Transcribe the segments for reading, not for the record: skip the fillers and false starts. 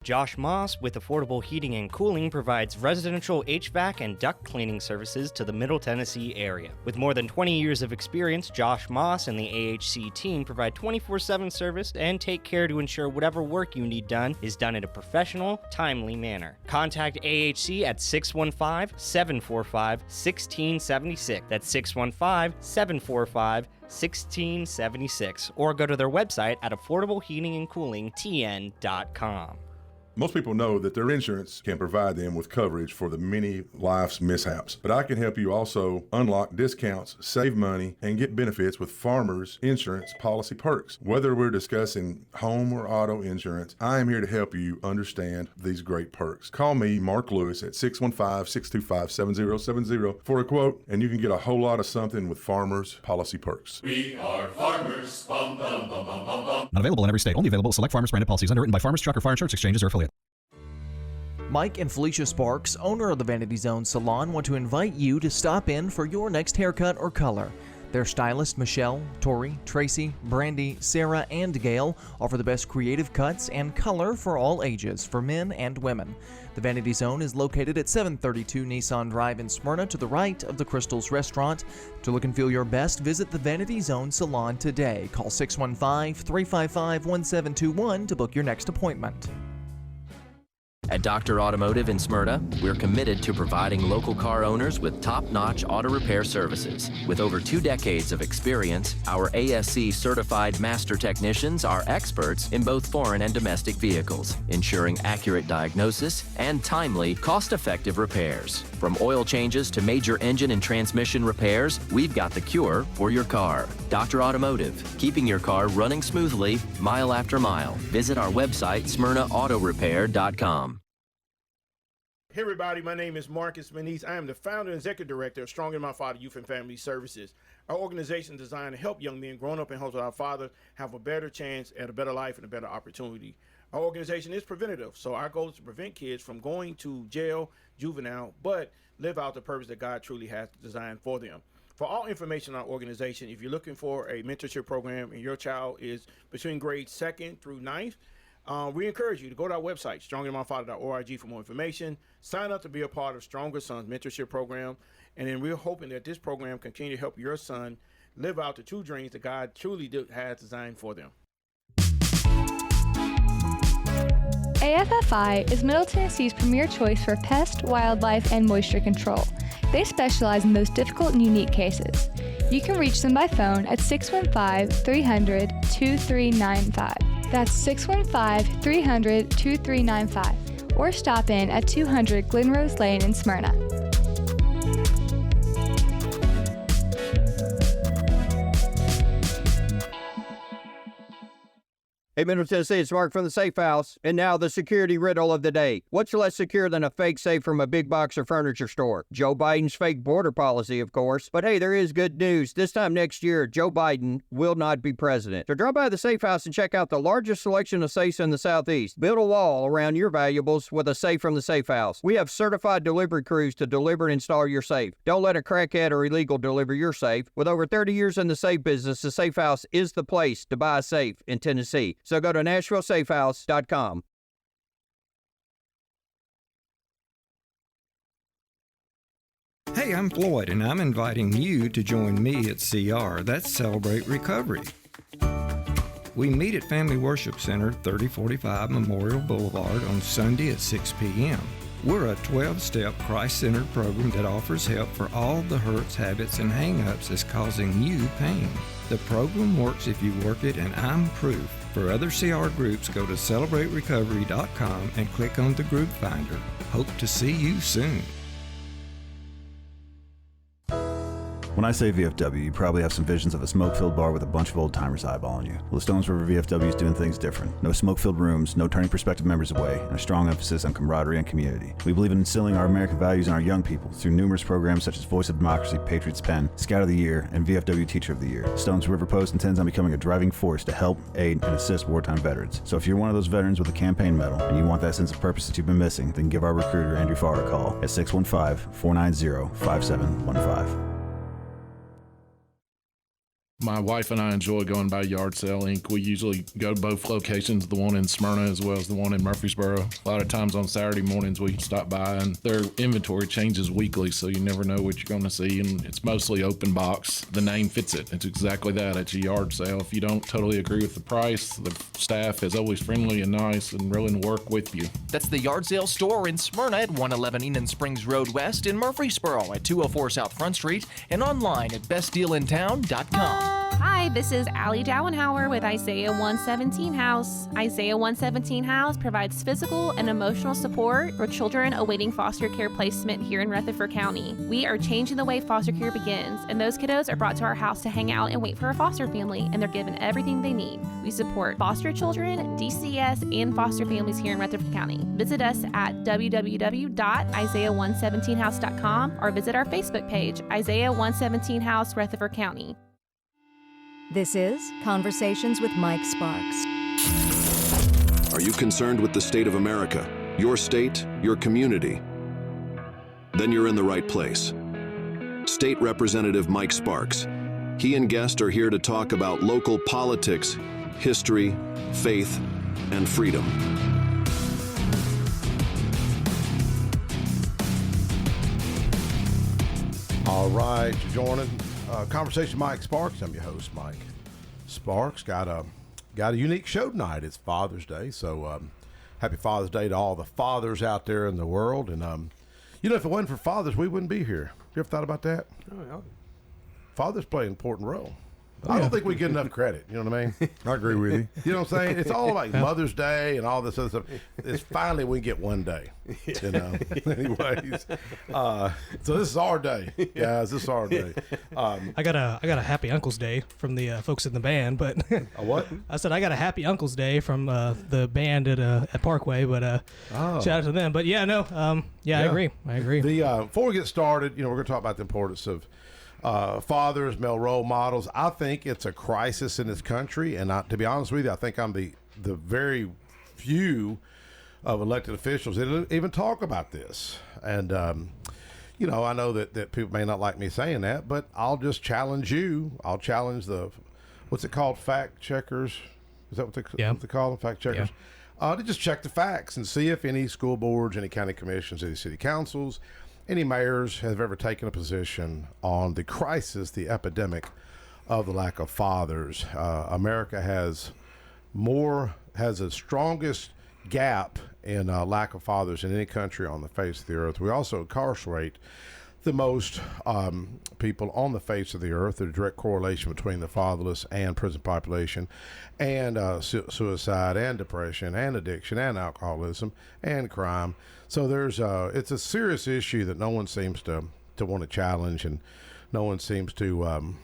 Josh Moss with Affordable Heating and Cooling provides residential HVAC and duct cleaning services to the Middle Tennessee area. With more than 20 years of experience, Josh Moss and the AHC team provide 24/7 service and take care to ensure whatever work you need done is done in a professional, timely manner. Contact AHC at 615-745-1676. That's 615-745-1676. Or go to their website at affordableheatingandcoolingtn.com. Most people know that their insurance can provide them with coverage for the many life's mishaps. But I can help you also unlock discounts, save money, and get benefits with Farmers Insurance Policy Perks. Whether we're discussing home or auto insurance, I am here to help you understand these great perks. Call me, Mark Lewis, at 615-625-7070 for a quote, and you can get a whole lot of something with Farmers Policy Perks. We are farmers. Bum, bum, bum, bum, bum, bum. Not available in every state. Only available at select Farmers branded policies underwritten by Farmers Truck or Fire Insurance Exchanges or affiliate. Mike and Felicia Sparks, owner of the Vanity Zone Salon, want to invite you to stop in for your next haircut or color. Their stylists Michelle, Tori, Tracy, Brandy, Sarah, and Gail offer the best creative cuts and color for all ages, for men and women. The Vanity Zone is located at 732 Nissan Drive in Smyrna, to the right of the Crystals Restaurant. To look and feel your best, visit the Vanity Zone Salon today. Call 615-355-1721 to book your next appointment. At Dr. Automotive in Smyrna, we're committed to providing local car owners with top-notch auto repair services. With over 2 decades of experience, our ASC certified master technicians are experts in both foreign and domestic vehicles, ensuring accurate diagnosis and timely, cost-effective repairs. From oil changes to major engine and transmission repairs, we've got the cure for your car. Dr. Automotive, keeping your car running smoothly, mile after mile. Visit our website, smyrnaautorepair.com. Hey everybody, my name is Marcus Manise. I am the founder and executive director of Strong in My Father Youth and Family Services. Our organization is designed to help young men growing up in homes with our father have a better chance at a better life and a better opportunity. Our organization is preventative, so our goal is to prevent kids from going to jail, juvenile, but live out the purpose that God truly has designed for them. For all information on our organization, if you're looking for a mentorship program and your child is between grades 2nd through 9th, we encourage you to go to our website, stronginmyfather.org, for more information. Sign up to be a part of Stronger Sons Mentorship Program. And then we're hoping that this program continue to help your son live out the true dreams that God truly has designed for them. AFFI is Middle Tennessee's premier choice for pest, wildlife, and moisture control. They specialize in those difficult and unique cases. You can reach them by phone at 615-300-2395. That's 615-300-2395. Or stop in at 200 Glenrose Lane in Smyrna. Hey, Middle Tennessee, it's Mark from the Safe House. And now the security riddle of the day. What's less secure than a fake safe from a big box or furniture store? Joe Biden's fake border policy, of course. But hey, there is good news. This time next year, Joe Biden will not be president. So drop by the Safe House and check out the largest selection of safes in the Southeast. Build a wall around your valuables with a safe from the Safe House. We have certified delivery crews to deliver and install your safe. Don't let a crackhead or illegal deliver your safe. With over 30 years in the safe business, the Safe House is the place to buy a safe in Tennessee. So go to NashvilleSafeHouse.com. Hey, I'm Floyd, and I'm inviting you to join me at CR. That's Celebrate Recovery. We meet at Family Worship Center, 3045 Memorial Boulevard on Sunday at 6 p.m. We're a 12-step Christ-centered program that offers help for all the hurts, habits, and hang-ups that's causing you pain. The program works if you work it, and I'm proof. For other CR groups, go to CelebrateRecovery.com and click on the group finder. Hope to see you soon. When I say VFW, you probably have some visions of a smoke-filled bar with a bunch of old-timers eyeballing you. Well, the Stones River VFW is doing things different. No smoke-filled rooms, no turning prospective members away, and a strong emphasis on camaraderie and community. We believe in instilling our American values in our young people through numerous programs such as Voice of Democracy, Patriots Pen, Scout of the Year, and VFW Teacher of the Year. Stones River Post intends on becoming a driving force to help, aid, and assist wartime veterans. So if you're one of those veterans with a campaign medal and you want that sense of purpose that you've been missing, then give our recruiter Andrew Farr a call at 615-490-5715. My wife and I enjoy going by Yard Sale Inc. We usually go to both locations, the one in Smyrna as well as the one in Murfreesboro. A lot of times on Saturday mornings we stop by, and their inventory changes weekly, so you never know what you're going to see, and it's mostly open box. The name fits it. It's exactly that. It's a yard sale. If you don't totally agree with the price, the staff is always friendly and nice and willing to work with you. That's the Yard Sale store in Smyrna at 111 Enon Springs Road West, in Murfreesboro at 204 South Front Street, and online at bestdealintown.com. Hi, this is Allie Dowenhauer with Isaiah 117 House. Isaiah 117 House provides physical and emotional support for children awaiting foster care placement here in Rutherford County. We are changing the way foster care begins, and those kiddos are brought to our house to hang out and wait for a foster family, and they're given everything they need. We support foster children, DCS, and foster families here in Rutherford County. Visit us at www.isaiah117house.com or visit our Facebook page, Isaiah 117 House, Rutherford County. This is Conversations with Mike Sparks. Are you concerned with the state of America, your state, your community? Then you're in the right place. State Representative Mike Sparks. He and guests are here to talk about local politics, history, faith, and freedom. All right, you're joining Conversation with Mike Sparks. I'm your host, Mike Sparks. Got a unique show tonight. It's Father's Day, so happy Father's Day to all the fathers out there in the world. And if it wasn't for fathers, we wouldn't be here. You ever thought about that? Oh, yeah. Fathers play an important role. I don't think we get enough credit. You know what I mean? I agree with you. You know what I'm saying? It's all like Mother's Day and all this other stuff. It's finally we get one day. You know. Anyways, so this is our day, guys. This is our day. I got a happy Uncle's Day from the folks in the band, but a what? I said I got a happy Uncle's Day from the band at Parkway, but shout out to them. But yeah, no, I agree. Before we get started, we're going to talk about the importance of fathers, male role models. I think it's a crisis in this country, and to be honest with you, I think I'm the very few of elected officials that even talk about this. And I know that people may not like me saying that, but I'll just challenge you. I'll challenge what's it called, fact checkers? Is that what they call them, fact checkers? Yeah. To just check the facts and see if any school boards, any county commissions, any city councils, any mayors have ever taken a position on the crisis, the epidemic of the lack of fathers. America has the strongest gap in lack of fathers in any country on the face of the earth. We also incarcerate the most people on the face of the earth. There's a direct correlation between the fatherless and prison population, and suicide and depression and addiction and alcoholism and crime. So it's a serious issue that no one seems to want to challenge, and no one seems to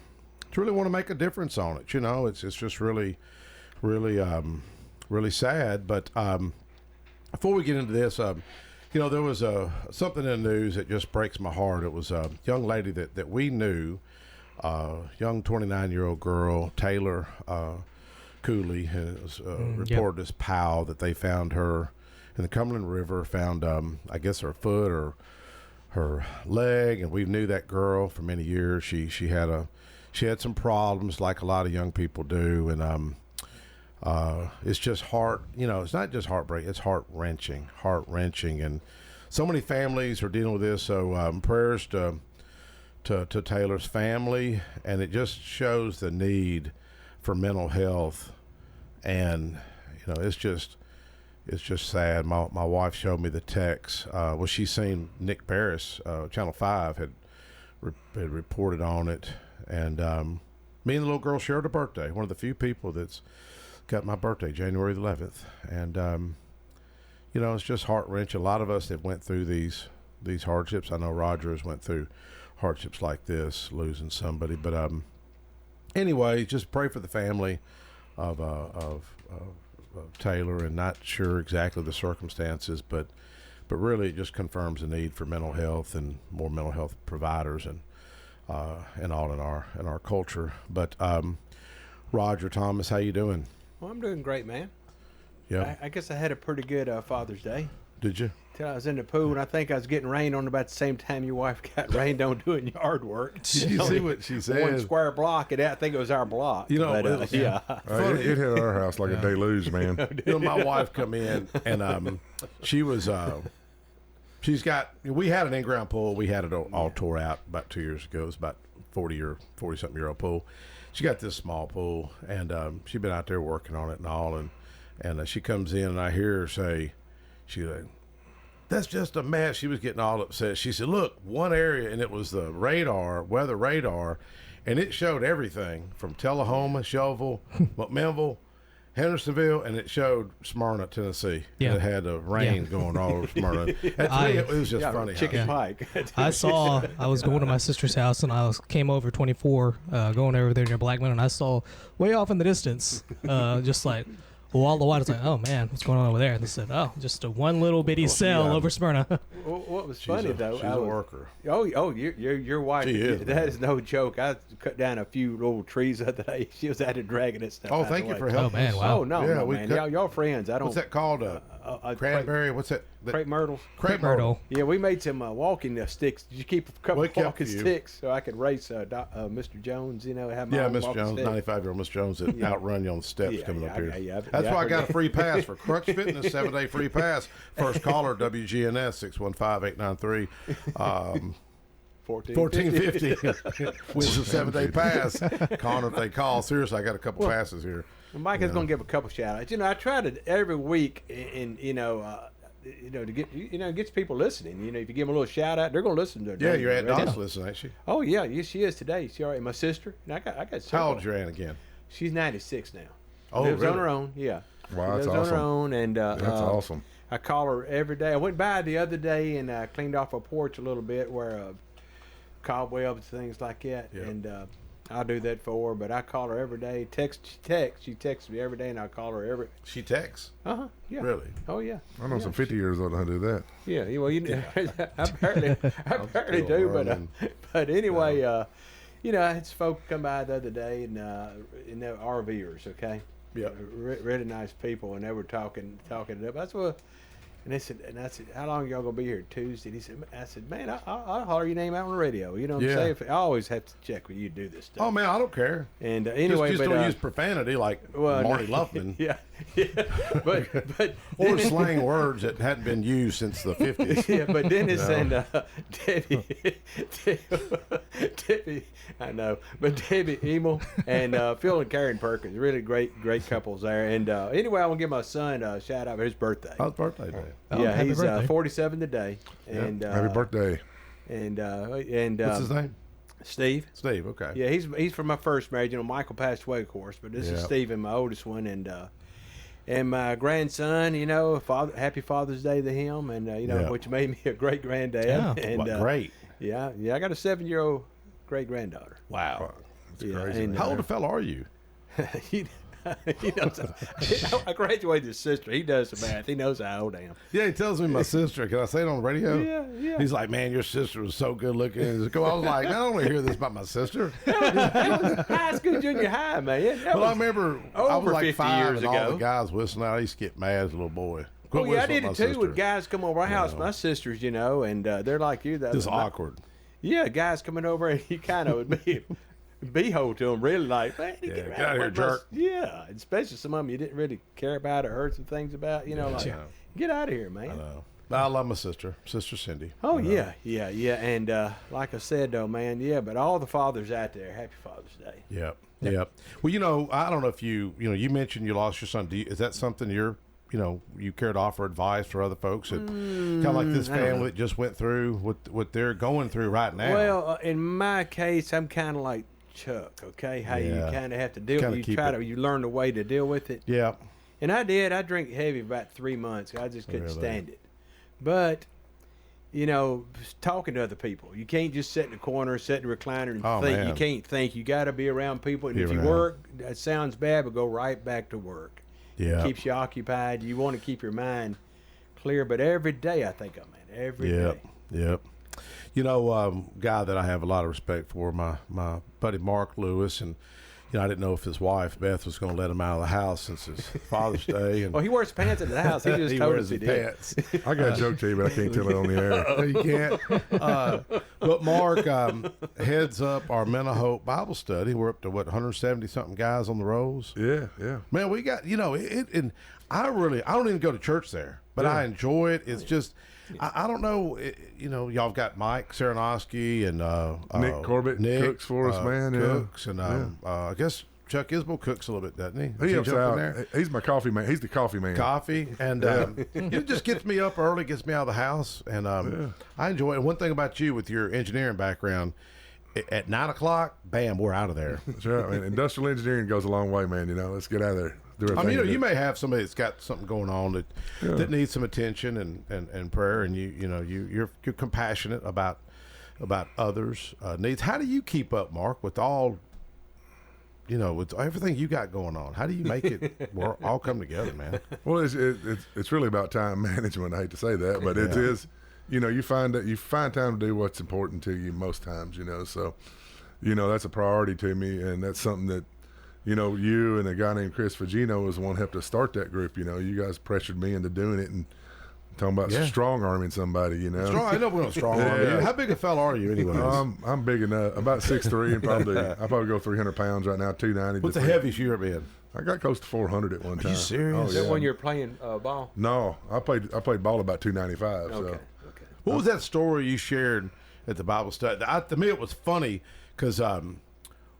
really want to make a difference on it. It's just really, really, really sad. But before we get into this, there was something in the news that just breaks my heart. It was a young lady that we knew, young 29-year-old girl, Taylor Cooley, has reported as Powell, that they found her in the Cumberland River, found, I guess, her foot or her leg, and we knew that girl for many years. She had some problems, like a lot of young people do, and it's just it's not just heartbreak, it's heart-wrenching, and so many families are dealing with this. So prayers to Taylor's family, and it just shows the need for mental health, and it's just sad. My wife showed me the text. She's seen Nick Barris, Channel 5 had reported on it, and me and the little girl shared a birthday. One of the few people that's got my birthday, January the 11th, and it's just heart-wrenching. A lot of us have went through these hardships. I know Roger has went through hardships like this, losing somebody. But anyway, just pray for the family of Taylor, and not sure exactly the circumstances, but really it just confirms the need for mental health and more mental health providers and all in our culture. But Roger Thomas, how you doing? Well, I'm doing great, man. Yeah. I guess I had a pretty good Father's Day. Did you? Till I was in the pool, and I think I was getting rained on about the same time your wife got rained on doing yard work. Did you see what she said? One square block, and I think it was our block. You know, but, yeah. It hit our house like a deluge, man. My wife come in, and she was she's got. We had an in-ground pool. We had it all tore out about 2 years ago. It was about 40-something year old pool. She got this small pool, and she'd been out there working on it and all, and she comes in, and I hear her say, she's like, "That's just a mess." She was getting all upset. She said, "Look, one area," and it was the weather radar, and it showed everything from Tullahoma, Shelville, McMinnville, Hendersonville, and it showed Smyrna, Tennessee. Yeah. It had rain going all over Smyrna. And to me, it was just funny. Chicken pike. I was going to my sister's house, and came over 24, going over there near Blackman, and I saw way off in the distance, just like, all the while, it's like, oh man, what's going on over there? And they said, oh, just a one little bitty cell over Smyrna. Well, what was funny though, she's a worker. Oh, your wife. She is, that man. is no joke. I cut down a few little trees the other day. She was out there dragging it stuff. Oh, out thank the you way. for helping. Oh man, wow. Oh no, Yeah, no we man. Y'all friends. I don't. What's that called? Cranberry? What's that? Crepe myrtles. Crepe myrtle. Yeah, we made some walking sticks. Did you keep a couple We of kept walking a few. sticks so I could race Mr. Jones? You know, have my Yeah, own Miss walking Jones, stick. 95-year-old Miss Jones that outrun you on the steps coming up here. yeah, That's yeah, why I I got a heard free pass for Crux Fitness, 7-day free pass. First caller, WGNS, 615-893. 1450 wins a 7-day pass. Connor, if they call. Seriously, I got a couple passes here. Well, Mike is going to give a couple shout outs. You know, I try to every week, and to get gets people listening. You know, if you give them a little shout out, they're going to listen to it. Yeah, your Aunt Donna's listening, ain't she? Oh yeah, yes, she is today. She already my sister. And I got. How several. old's your aunt again? She's 96 now. Oh, lives really? on her own. Yeah. Wow, she that's lives on her awesome. own, and That's awesome. I call her every day. I went by the other day and cleaned off her porch a little bit where cobwebs, things like that, and I'll do that for her. But I call her every day. She texts me every day, and I call her every. She texts? Yeah. Really? Oh yeah. I know some 50-years-old that do that. Yeah. Well, I barely do, but anyway, it's folk come by the other day and they're RVers, okay. Yeah. Really nice people, and they were talking it up. That's what. And I said, how long y'all gonna be here? Tuesday? And he said, I said, man, I'll holler your name out on the radio. You know what I'm saying? I always have to check when you do this stuff. Oh man, I don't care. And anyway, just but don't use profanity like Marty Luffman. Yeah. but or slang words that hadn't been used since the 50s. Yeah, but Dennis and Debbie, I know, but Debbie Emil and Phil and Karen Perkins, really great couples there. And anyway, I want to give my son a shout out for his birthday. Oh, it's birthday day. Yeah, he's birthday. 47 today. And Happy birthday. And what's his name? Steve. Steve. Okay. Yeah, he's from my first marriage. You know, Michael passed away, of course, but this is Steve, my oldest one, and my grandson. You know, happy Father's Day to him, and which made me a great granddad. Yeah. And great. Yeah. I got a 7-year-old great granddaughter. Wow. That's crazy. And, How old a fella are you? He knows. I graduated his sister. He does the math. He knows how old I am. Yeah, he tells me my sister. Can I say it on the radio? Yeah. He's like, man, your sister was so good looking. I was like, I don't want to hear this about my sister. High school, junior high, man. Well, I remember I was like 50 5 years and all ago. the guys whistling out. I used to get mad as a little boy. Oh yeah, I did it too. Sister. With guys come over our house, my sisters, and they're like you. Just awkward. Yeah, guys coming over, and you kind of would be beehole to them, really like, man, get out of here, jerk. Yeah, especially some of them you didn't really care about or heard some things about, like, get out of here, man. I know. But I love my sister, Sister Cindy. Oh, yeah. And like I said, though, man, but all the fathers out there, happy Father's Day. Yep. Well, I don't know if you mentioned you lost your son. Is that something you care to offer advice for other folks that kind of like this family that just went through what they're going through right now? Well, in my case, I'm kind of like Chuck, okay? How you kind of have to deal with it. You learn the way to deal with it. Yeah. And I did. I drank heavy for about 3 months. I just couldn't stand it. But, talking to other people. You can't just sit in the corner, sit in the recliner and think. Man. You can't think. You got to be around people. And if you work, that sounds bad, but go right back to work. Yeah. It keeps you occupied. You want to keep your mind clear. But every day I think of it. Every day. Yep. Guy that I have a lot of respect for, my buddy Mark Lewis, and you know, I didn't know if his wife Beth was going to let him out of the house since his Father's Day. And Well, he wears pants in the house. He just told us he did. pants. I got a joke to you, but I can't tell it on the air. You can't. But Mark heads up our Men of Hope Bible study. We're up to 170 something guys on the rolls. Yeah. Man, we got and I don't even go to church there, but I enjoy it. It's just. I don't know, y'all got Mike Saranosky and Nick Corbett cooks for us, man. Cooks and I guess Chuck Isbell cooks a little bit, doesn't he? He Does helps jump in out. there? He's my coffee man. He's the coffee man. Coffee and it just gets me up early, gets me out of the house, and I enjoy it. And one thing about you with your engineering background, at 9 o'clock, bam, we're out of there. That's right, man. Industrial engineering goes a long way, man. Let's get out of there. I mean, you may have somebody that's got something going on that needs some attention and prayer, and you're compassionate about others' needs. How do you keep up, Mark, with all with everything you got going on? How do you make it all come together, man? Well, it's really about time management. I hate to say that, but it is. You find time to do what's important to you most times. So that's a priority to me, and that's something that. You and a guy named Chris Fagino was the one who helped us start that group. You guys pressured me into doing it and talking about strong arming somebody. Strong. I know we're not strong arming you. How big a fella are you, anyway? I'm big enough, about 6'3", and I probably go 300 pounds right now, 290. What's the heaviest you ever been? I got close to 400 at one time. Are you serious? Oh, Is that when you're playing ball? No, I played ball about 295. Okay. What was that story you shared at the Bible study? To me, it was funny because.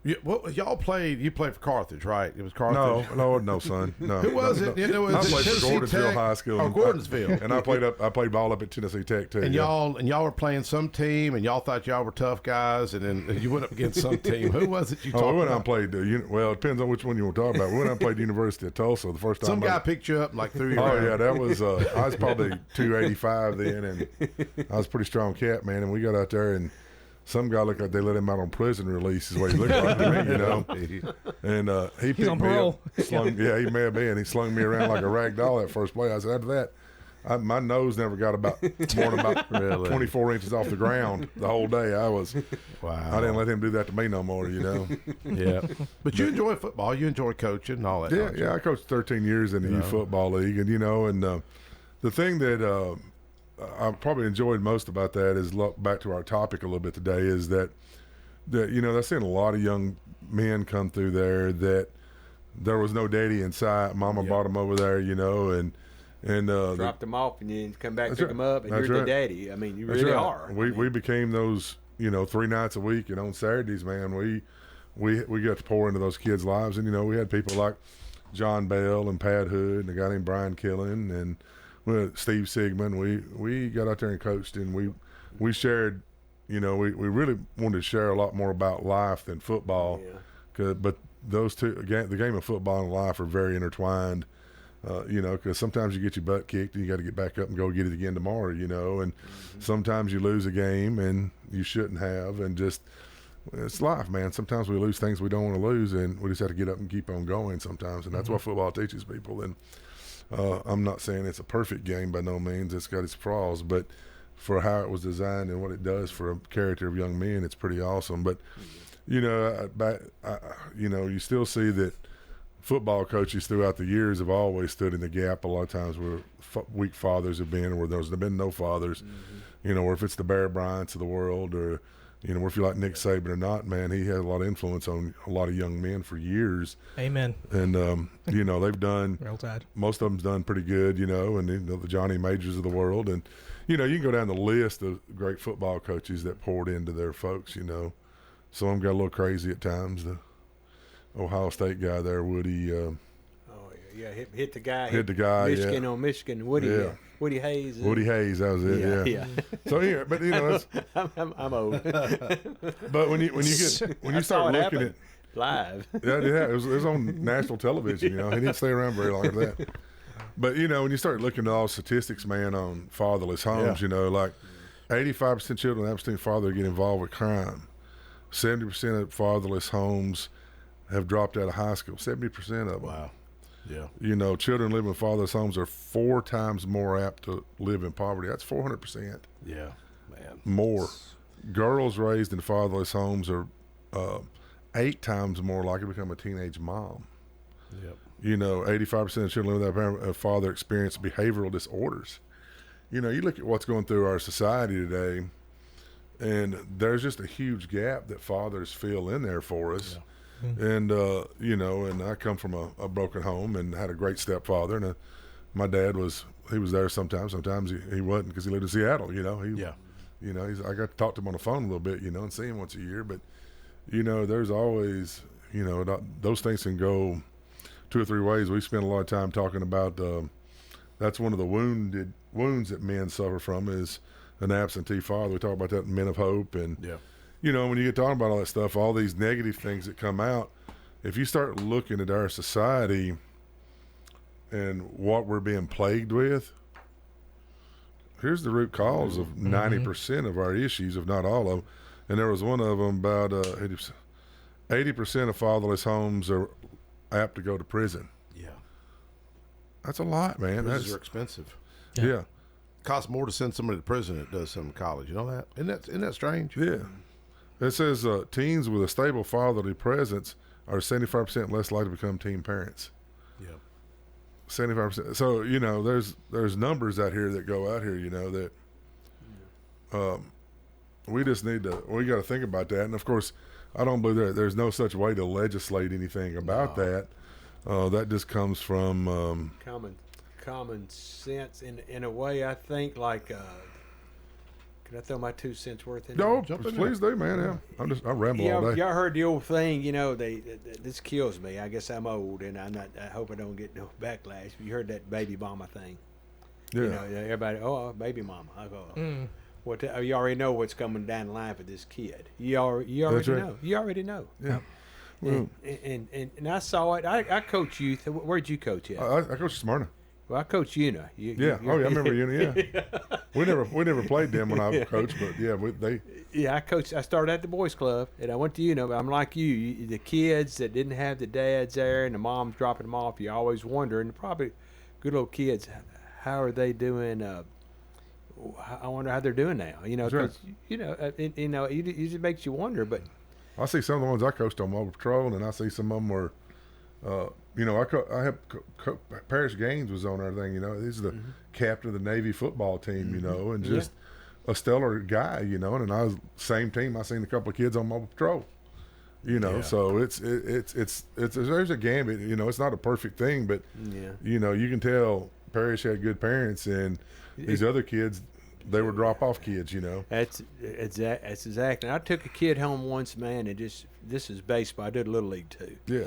Y'all played? You played for Carthage, right? It was Carthage. No, son. No. Who was it? I played for Gordonsville High School. Oh, Gordonsville. And I played ball up at Tennessee Tech too. And y'all were playing some team, and y'all thought y'all were tough guys, and then you went up against some team. Who was it you talked about? We went out and played. Well, it depends on which one you want to talk about. We went out and played University of Tulsa the first time. Some guy picked you up and threw you around. Yeah, that was. I was probably 285 then, and I was a pretty strong cat, man. And we got out there and. Some guy looked like they let him out on prison release is what he looked like to me, And he picked on me parole. up. He may have been. He slung me around like a rag doll that first play. I said, after that, my nose never got more than about 24 inches off the ground the whole day. Wow. I didn't let him do that to me no more, Yeah. But you enjoy football. You enjoy coaching and all that. Yeah. I coached 13 years in the youth football league, and the thing that I probably enjoyed most about that is look back to our topic a little bit today is that I've seen a lot of young men come through there that there was no daddy in sight. Mama brought them over there, and dropped them off and then come back, pick right. them up, and That's you're right. the daddy. I mean, you That's really right. are. We became those 3 nights a week, and on Saturdays, man, we got to pour into those kids' lives, and we had people like John Bell and Pat Hood and a guy named Brian Killen and Steve Sigmund. We got out there and coached, and we shared. We really wanted to share a lot more about life than football. But those two, again, the game of football and life are very intertwined. Because sometimes you get your butt kicked and you got to get back up and go get it again tomorrow. And sometimes you lose a game and you shouldn't have, and just. It's life, man. Sometimes we lose things we don't want to lose, and we just have to get up and keep on going sometimes, and that's what football teaches people. And I'm not saying it's a perfect game by no means. It's got its flaws, but for how it was designed and what it does for a character of young men, it's pretty awesome. But, you still see that football coaches throughout the years have always stood in the gap a lot of times where weak fathers have been, or where there's been no fathers, or if it's the Bear Bryants of the world, or or if you like Nick Saban or not, man, he had a lot of influence on a lot of young men for years. Amen. And, they've done, Roll Tide. most of them's done pretty good, and the Johnny Majors of the world. And, you can go down the list of great football coaches that poured into their folks, Some of them got a little crazy at times. The Ohio State guy there, Woody. Hit the guy. Hit the guy, Michigan on Michigan. Woody. Woody Hayes. Woody Hayes, that was it. Yeah. So but that's. I'm old. But when you start looking at live. it was on national television. He didn't stay around very long for that. But when you start looking at all statistics, man, on fatherless homes, like 85% of children with absentee father get involved with crime. 70% of fatherless homes have dropped out of high school. 70% of them. Wow. Yeah. Children living in fatherless homes are 4 times more apt to live in poverty. That's 400%. Yeah, man. More. Girls raised in fatherless homes are 8 times more likely to become a teenage mom. Yep. 85% of children living with their father experience behavioral disorders. You look at what's going through our society today, and there's just a huge gap that fathers fill in there for us. Yeah. And, and I come from a broken home and had a great stepfather, and my dad he was there sometimes he wasn't because he lived in Seattle, I got to talk to him on the phone a little bit, and see him once a year, but, there's always, those things can go 2 or 3 ways. We spend a lot of time talking about, that's one of the wounds that men suffer from is an absentee father. We talk about that in Men of Hope, and when you get talking about all that stuff, all these negative things that come out, if you start looking at our society and what we're being plagued with, here's the root cause of 90% of our issues, if not all of them. And there was one of them about 80% of fatherless homes are apt to go to prison. Yeah, that's a lot, man. Prisons are expensive. Yeah. Costs more to send somebody to prison than it does some to college. You know that? Isn't that strange? Yeah. It says teens with a stable fatherly presence are 75% less likely to become teen parents. Yeah. 75%. So, there's numbers out here that go out here, that we just we got to think about that. And of course, I don't believe there's no such way to legislate anything about that. That just comes from common sense in a way. I think can I throw my 2 cents worth in there? No, please do, man. Yeah, I ramble all day. Y'all heard the old thing, this kills me. I guess I'm old, and I hope I don't get no backlash. You heard that baby mama thing? Yeah. Everybody, baby mama. I go, you already know what's coming down the line for this kid. You already know. You already know. Yeah. And I saw it. I coach youth. Where'd you coach at? I coached Smyrna. Well, I coached Una. I remember Una. Yeah, we never played them when I coached, but they. Yeah, I coached. I started at the boys' club, and I went to Una. But I'm like you, the kids that didn't have the dads there and the moms dropping them off. You always wonder, and probably good little kids. How are they doing? I wonder how they're doing now. Because it usually makes you wonder. But I see some of the ones I coached on Mobile Patrol, and I see some of them were. I have Parrish Gaines was on our thing. He's the captain of the Navy football team. And just a stellar guy. And I was same team. I seen a couple of kids on Mobile Patrol. So it's there's a gambit. It's not a perfect thing, but you can tell Parrish had good parents, and these other kids, they were drop off kids. That's exactly. I took a kid home once, man, and this is baseball. I did Little League too. Yeah.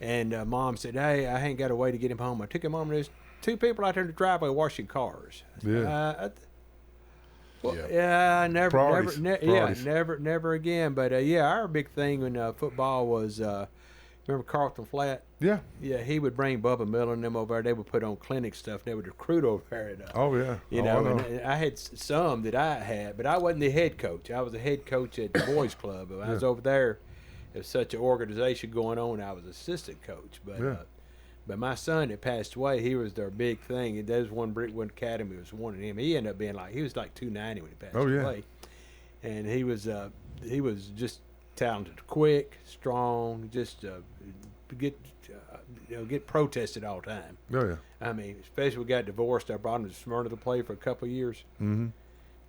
And Mom said, "Hey, I ain't got a way to get him home." I took him home, and there's 2 people out there in the driveway washing cars. Yeah. Never again. But our big thing in football was, remember Carlton Flat? Yeah. Yeah, he would bring Bubba Miller and them over there. They would put on clinic stuff. They would recruit over there. And I had some that I had, but I wasn't the head coach. I was the head coach at the boys' club. I was over there. There's such an organization going on. I was assistant coach, but my son that passed away, he was their big thing. And there's one Brickwood Academy was one of him. He ended up being he was like 290 when he passed away, and he was just talented, quick, strong, just get protested all the time. Oh yeah. I mean, especially we got divorced. I brought him to Smyrna to play for a couple of years. Mm-hmm.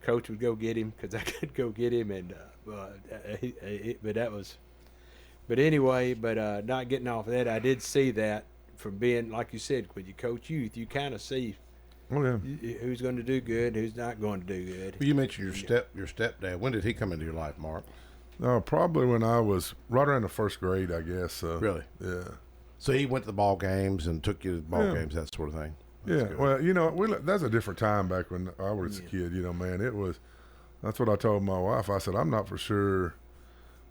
Coach would go get him because I could go get him, and but that was. But anyway, not getting off of that, I did see that from being, like you said, when you coach youth, you kind of see who's going to do good, who's not going to do good. Well, you mentioned your stepdad. When did he come into your life, Mark? Probably when I was right around the first grade, I guess. Really? Yeah. So he went to the ball games and took you to the ball games, that sort of thing. That's good. Well, that's a different time back when I was a kid. Man, it was. That's what I told my wife. I said, I'm not for sure.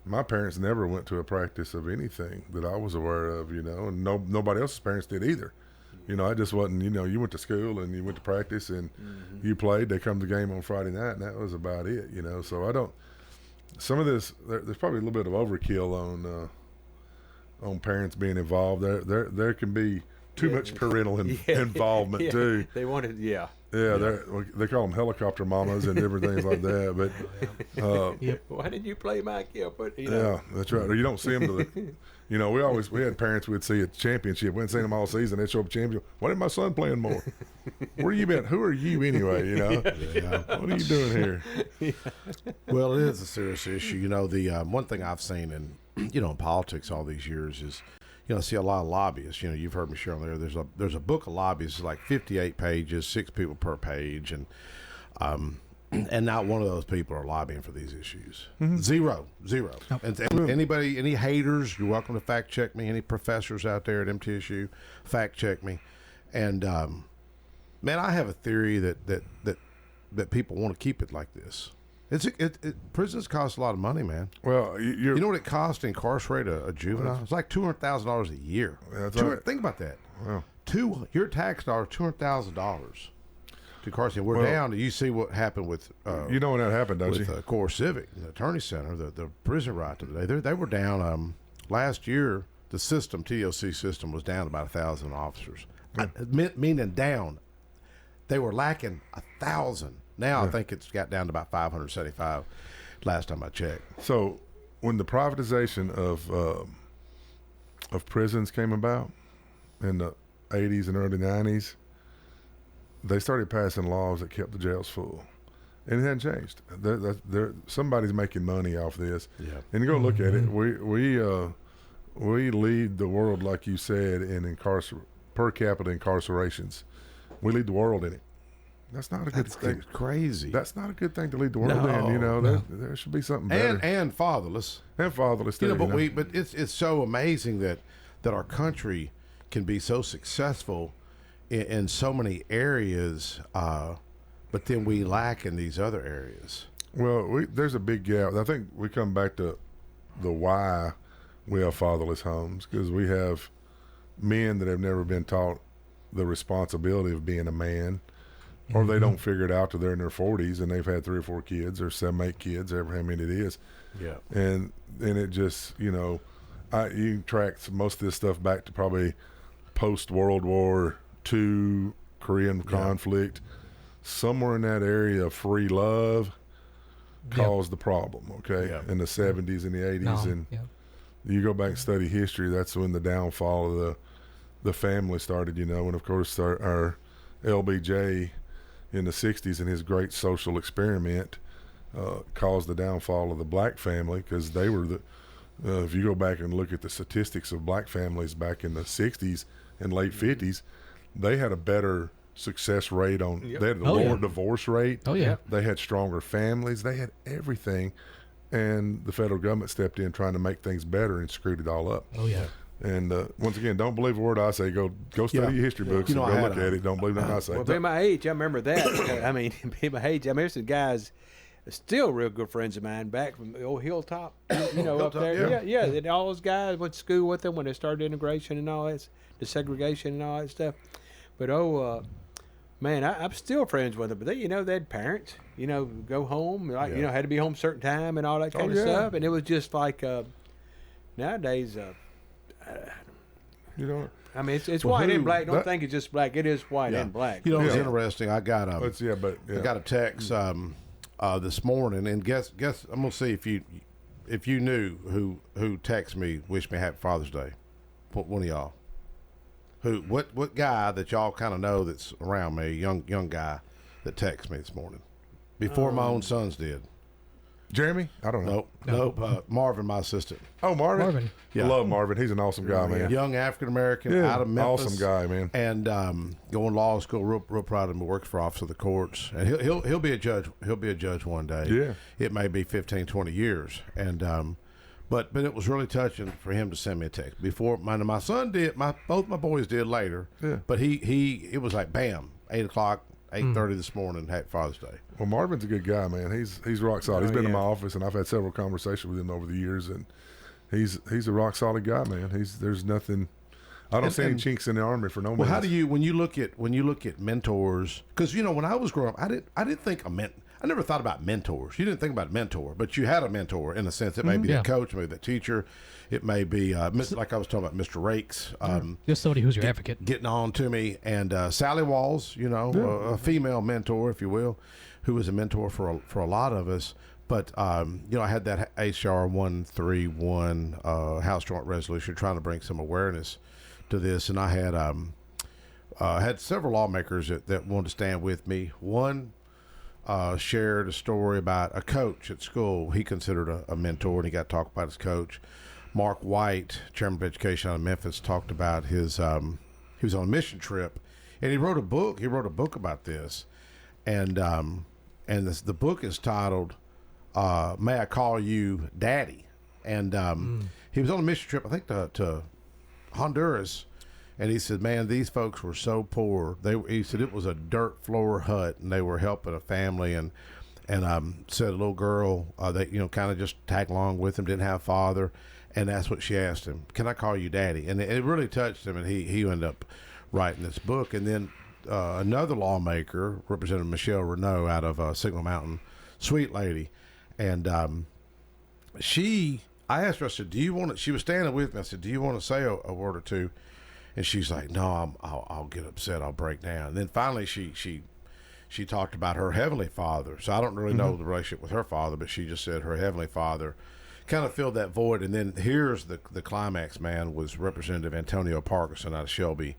My parents never went to a practice of anything that I was aware of, and nobody else's parents did either. I just wasn't, you went to school and you went to practice and you played. They come to the game on Friday night, and that was about it, So I don't. Some of this, there's probably a little bit of overkill on parents being involved. There can be too much parental involvement too. They wanted, Yeah, they call them helicopter mamas and different things like that. But why did you play Mike Gilbert? Yeah, that's right. Or you don't see them. We had parents we'd see at championship. We hadn't seen them all season. They'd show up at championship. Why didn't my son playing more? Where you been? Who are you anyway? What are you doing here? Well, it is a serious issue. The one thing I've seen in politics all these years is, I see a lot of lobbyists. You've heard me share on there. There's a book of lobbyists, like 58 pages, 6 people per page, and not one of those people are lobbying for these issues. Mm-hmm. Zero. And anybody, any haters, you're welcome to fact check me. Any professors out there at MTSU, fact check me. And man, I have a theory that people want to keep it like this. Prisons cost a lot of money, man. Well, you know what it costs to incarcerate a juvenile? It's like $200,000 a year. Think about that. Wow. Your tax dollars, $200,000 to incarcerate. We're down. You see what happened with when that happened, don't you? With Core Civic, the Attorney Center, the prison right today. They were down last year. The system, TOC system, was down about 1,000 officers. Meaning down. They were lacking 1,000. Now I think it's got down to about 575 last time I checked. So when the privatization of prisons came about in the 80s and early 90s, they started passing laws that kept the jails full. And it hadn't changed. Somebody's making money off this. Yeah. And you go look at it, we lead the world, like you said, in per capita incarcerations. We lead the world in it. That's not a good thing. That's crazy. That's not a good thing to lead the world in. There should be something better. And fatherless. And fatherless too. But it's so amazing that our country can be so successful in so many areas, but then we lack in these other areas. Well, there's a big gap. I think we come back to the why we have fatherless homes, because we have men that have never been taught the responsibility of being a man. Or they don't figure it out till they're in their 40s and they've had 3 or 4 kids or 7, 8 kids, however how many it is. Yeah. And it just, you can track most of this stuff back to probably post-World War II, Korean conflict. Somewhere in that area, free love caused the problem, okay, in the 70s and the 80s. And you go back and study history, that's when the downfall of the family started, and of course our LBJ in the 60s and his great social experiment caused the downfall of the black family, because they were if you go back and look at the statistics of black families back in the 60s and late 50s, they had a better success rate they had a lower divorce rate. They had stronger families. They had everything, and the federal government stepped in trying to make things better and screwed it all up. And once again, don't believe a word I say. Go study your history books and go look at it. Don't believe nothing I say. Well, being my age, I remember that. Being my age, there's some guys, still real good friends of mine back from the old Hilltop, up there. Yeah. All those guys went to school with them when they started integration and all that, the segregation and all that stuff. But man, I'm still friends with them. But they had parents, go home, had to be home a certain time and all that kind of stuff. And it was just like nowadays. It's white and black. Don't think it's just black. It is white and black. It's interesting. I got a text this morning, and guess I'm gonna see if you knew who texted me, wished me happy Father's Day. One of y'all. What guy that y'all kind of know that's around me, young guy that texted me this morning before my own sons did. Jeremy? I don't know. Nope. Marvin, my assistant. Oh, Marvin. Yeah. I love Marvin. He's an awesome guy, man. Young African-American out of Memphis. Awesome guy, man. And going to law school, real proud of him. Works for Office of the Courts. And he'll be a judge. He'll be a judge one day. Yeah. It may be 15, 20 years. And but it was really touching for him to send me a text. Before my son did, both my boys did later. Yeah. But it was like bam, 8 o'clock. 8:30 this morning. Happy Father's Day. Well, Marvin's a good guy, man. He's rock solid. He's been in my office, and I've had several conversations with him over the years, and he's a rock solid guy, man. There's nothing. I don't see any chinks in the armor for no Well, means. how do you when you look at mentors? Because when I was growing up, I didn't think I never thought about mentors. You didn't think about mentor, but you had a mentor in a sense. It may be the coach, maybe the teacher. It may be like I was talking about Mr. Rakes. Just somebody who's your advocate. Getting on to me. And Sally Walls, a female mentor, if you will, who was a mentor for a lot of us. But, I had that HR 131 House Joint Resolution trying to bring some awareness to this. And I had several lawmakers that wanted to stand with me. One shared a story about a coach at school he considered a mentor, and he got to talk about his coach. Mark White, chairman of education out of Memphis, talked about his he was on a mission trip, and he wrote a book. He wrote a book about this, and the book is titled "May I Call You Daddy?" And he was on a mission trip, I think to Honduras. And he said, man, these folks were so poor. He said it was a dirt floor hut, and they were helping a family. And said a little girl that kind of just tagged along with him, didn't have a father, and that's what she asked him, "Can I call you Daddy?" And it really touched him, and he ended up writing this book. And then another lawmaker, Representative Michelle Renault out of Signal Mountain, sweet lady, and I asked her, I said, "Do you want to?" She was standing with me. I said, "Do you want to say a word or two?" And she's like, "No, I'll get upset. I'll break down." And then finally, she talked about her heavenly Father. So I don't really know the relationship with her father, but she just said her heavenly Father kind of filled that void. And then here's the climax, man, was Representative Antonio Parkinson out of Shelby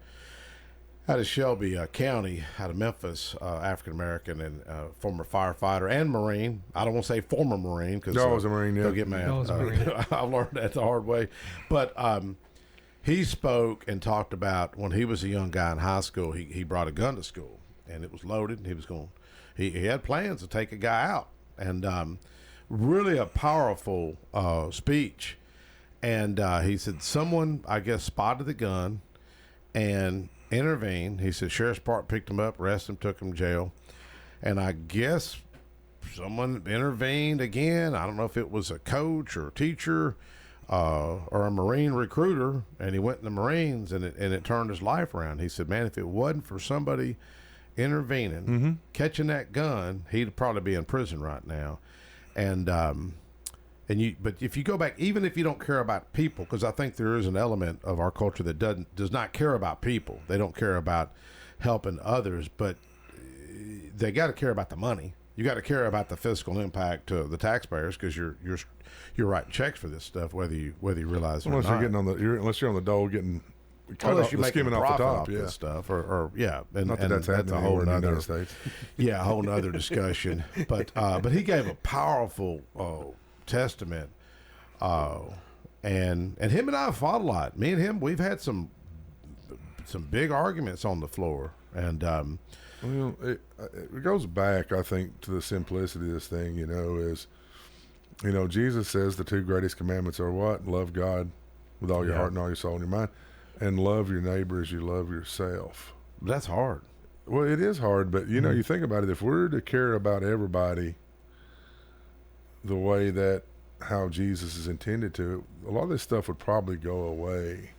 County, out of Memphis, African American and former firefighter and Marine. I don't want to say former Marine because I was a Marine. Yeah, they'll get mad. I learned that the hard way, but. He spoke and talked about when he was a young guy in high school, he brought a gun to school, and it was loaded, and he had plans to take a guy out, and really a powerful speech. And he said someone, I guess, spotted the gun and intervened. He said Sheriff's Department picked him up, arrested him, took him to jail, and I guess someone intervened again. I don't know if it was a coach or a teacher or a Marine recruiter, and he went in the Marines, and it turned his life around. He said, man, if it wasn't for somebody intervening, catching that gun, he'd probably be in prison right now. But if you go back, even if you don't care about people, because I think there is an element of our culture that does not care about people. They don't care about helping others, but they got to care about the money. You got to care about the fiscal impact to the taxpayers, because you're writing checks for this stuff, whether you realize it or not. Unless you're on the dole getting unless you're making skimming a off the profit top, off this stuff, or and not that's happening a whole in the nother United States. Yeah, a whole nother discussion. But he gave a powerful testament, and him and I have fought a lot. Me and him, we've had some big arguments on the floor, and. Well, it goes back, I think, to the simplicity of this thing, is, Jesus says the two greatest commandments are what? Love God with all your heart and all your soul and your mind, and love your neighbor as you love yourself. That's hard. Well, it is hard, but, you think about it, if we're to care about everybody the way that how Jesus is intended to, a lot of this stuff would probably go away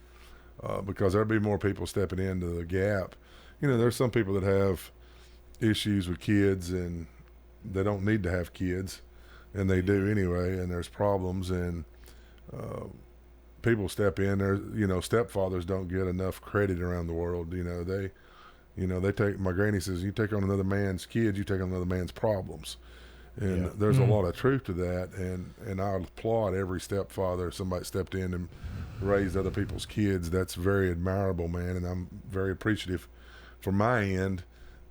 because there'd be more people stepping into the gap. There's some people that have issues with kids and they don't need to have kids, and they do anyway, and there's problems, and people step in there. Stepfathers don't get enough credit around the world. They take, my granny says, you take on another man's kids, you take on another man's problems. And there's a lot of truth to that, and I applaud every stepfather, somebody stepped in and raised other people's kids. That's very admirable, man, and I'm very appreciative from my end,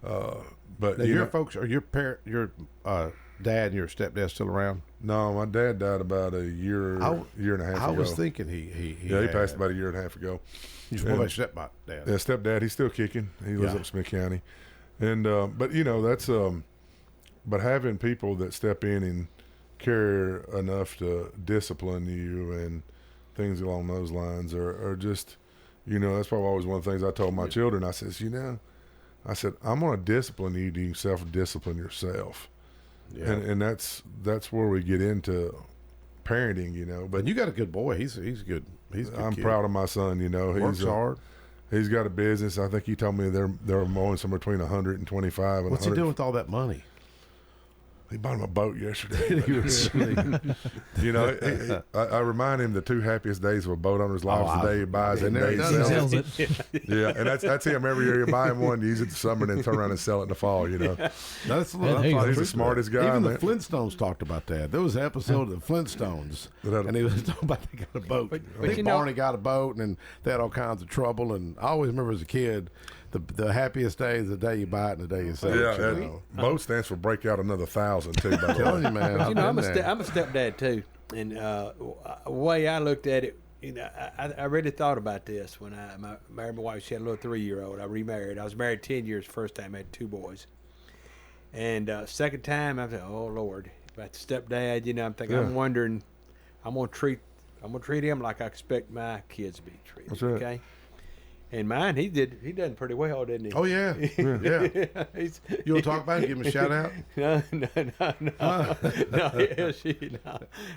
but now your folks, are your dad and your stepdad still around? No, my dad died about a year and a half ago. I was thinking he passed about a year and a half ago. What about stepdad? Yeah, stepdad, he's still kicking. He lives up in Smith County, and but that's but having people that step in and care enough to discipline you and things along those lines are just. That's probably always one of the things I told my children. I said, I'm going to discipline you to you self-discipline yourself. Yeah. And that's where we get into parenting, But and you got a good boy. He's good. He's a good I'm kid. proud of my son, Works hard. He's got a business. I think he told me they're mowing somewhere between 125 and What's he doing with all that money? He bought him a boat yesterday. You know, I remind him the two happiest days of a boat owner's life is the day he buys it and the day he sells it. Yeah, and that's him every year. You buy him one, use it in the summer, and then turn around and sell it in the fall, you know. That's he's the smartest guy. Even man. the Flintstones talked about that. There was an episode of the Flintstones, and he was talking about they got a boat. I think Barney got a boat, and they had all kinds of trouble. And I always remember as a kid, the happiest day is the day you buy it and the day you sell it. Yeah, you know? boat stands for break out another 1,000 too. By the way. Telling you, man. You know, I'm a stepdad too, and the way I looked at it, you know, I really thought about this when I married my wife. She had a little 3-year-old. I remarried. I was married 10 years. First time I had 2 boys, and second time I was like, oh Lord, about the stepdad. You know, I'm thinking, I'm wondering, I'm gonna treat him like I expect my kids to be treated. That's right. Okay. And mine, he done pretty well, didn't he? Oh yeah, yeah. You want to talk about it? Give him a shout out. No.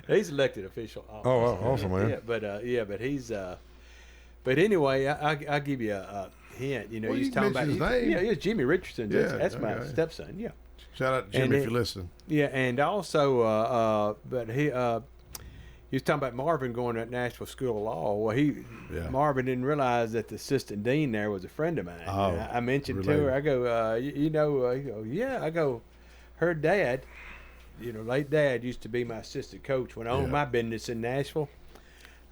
He's elected official. Oh, awesome, man. Yeah, but he's. But anyway, I give you a hint. You know, Well, he's you talking about. mentioned his name. Yeah, it's Jimmy Richardson. That's my stepson. Yeah. Shout out to Jimmy if you're listening. Yeah, and also, but he was talking about Marvin going to Nashville School of Law. Well, Marvin didn't realize that the assistant dean there was a friend of mine. Oh, I mentioned to her, I go, you know, yeah. I go, her dad, you know, late dad used to be my assistant coach when I owned my business in Nashville.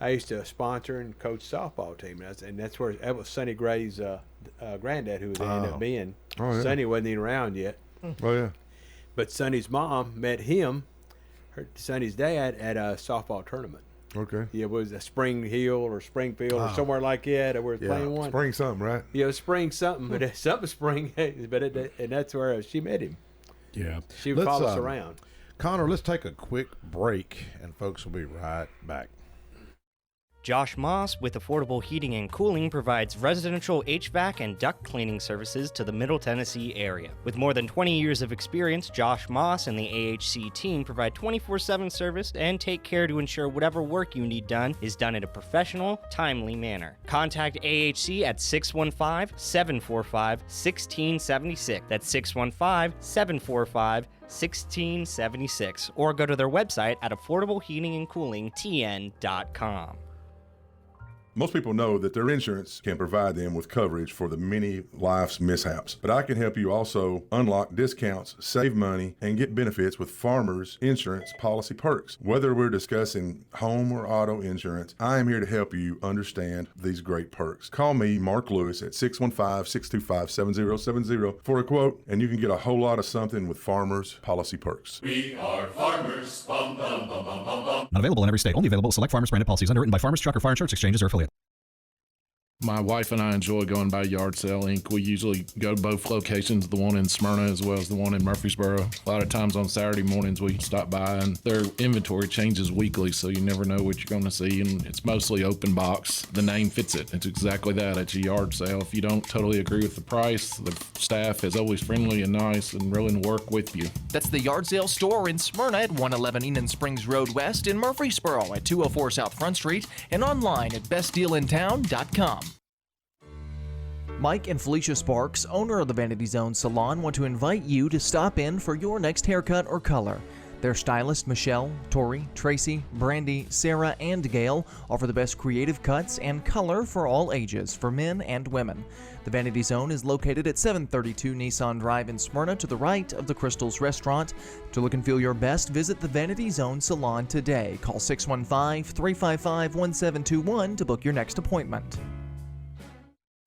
I used to sponsor and coach softball team, and that was Sonny Gray's granddad who ended up being. Oh, yeah. Sonny wasn't even around yet. Oh yeah. But Sonny's mom met him. Sonny's dad at a softball tournament. Okay. Yeah, it was a Spring Hill or Springfield or somewhere like that. Where it's playing one. Spring something, right? Yeah, spring something, but something spring. And that's where she met him. Yeah. She would follow us around. Connor, let's take a quick break, and folks will be right back. Josh Moss with Affordable Heating and Cooling provides residential HVAC and duct cleaning services to the Middle Tennessee area. With more than 20 years of experience, Josh Moss and the AHC team provide 24/7 service and take care to ensure whatever work you need done is done in a professional, timely manner. Contact AHC at 615-745-1676. That's 615-745-1676. Or go to their website at affordableheatingandcoolingtn.com. Most people know that their insurance can provide them with coverage for the many life's mishaps. But I can help you also unlock discounts, save money, and get benefits with Farmers Insurance policy perks. Whether we're discussing home or auto insurance, I am here to help you understand these great perks. Call me, Mark Lewis, at 615-625-7070 for a quote, and you can get a whole lot of something with Farmers policy perks. We are farmers. Bum, bum, bum, bum, bum, bum. Not available in every state. Only available at select Farmers branded policies underwritten by Farmers Truck or Fire Insurance Exchanges or affiliates. My wife and I enjoy going by Yard Sale Inc. We usually go to both locations, the one in Smyrna as well as the one in Murfreesboro. A lot of times on Saturday mornings we stop by, and their inventory changes weekly, so you never know what you're going to see, and it's mostly open box. The name fits it. It's exactly that. It's a yard sale. If you don't totally agree with the price, the staff is always friendly and nice and willing to work with you. That's the Yard Sale Store in Smyrna at 111 Enon Springs Road West, in Murfreesboro at 204 South Front Street, and online at bestdealintown.com. Mike and Felicia Sparks, owner of the Vanity Zone Salon, want to invite you to stop in for your next haircut or color. Their stylists Michelle, Tori, Tracy, Brandy, Sarah, and Gail offer the best creative cuts and color for all ages, for men and women. The Vanity Zone is located at 732 Nissan Drive in Smyrna, to the right of the Crystals Restaurant. To look and feel your best, visit the Vanity Zone Salon today. Call 615-355-1721 to book your next appointment.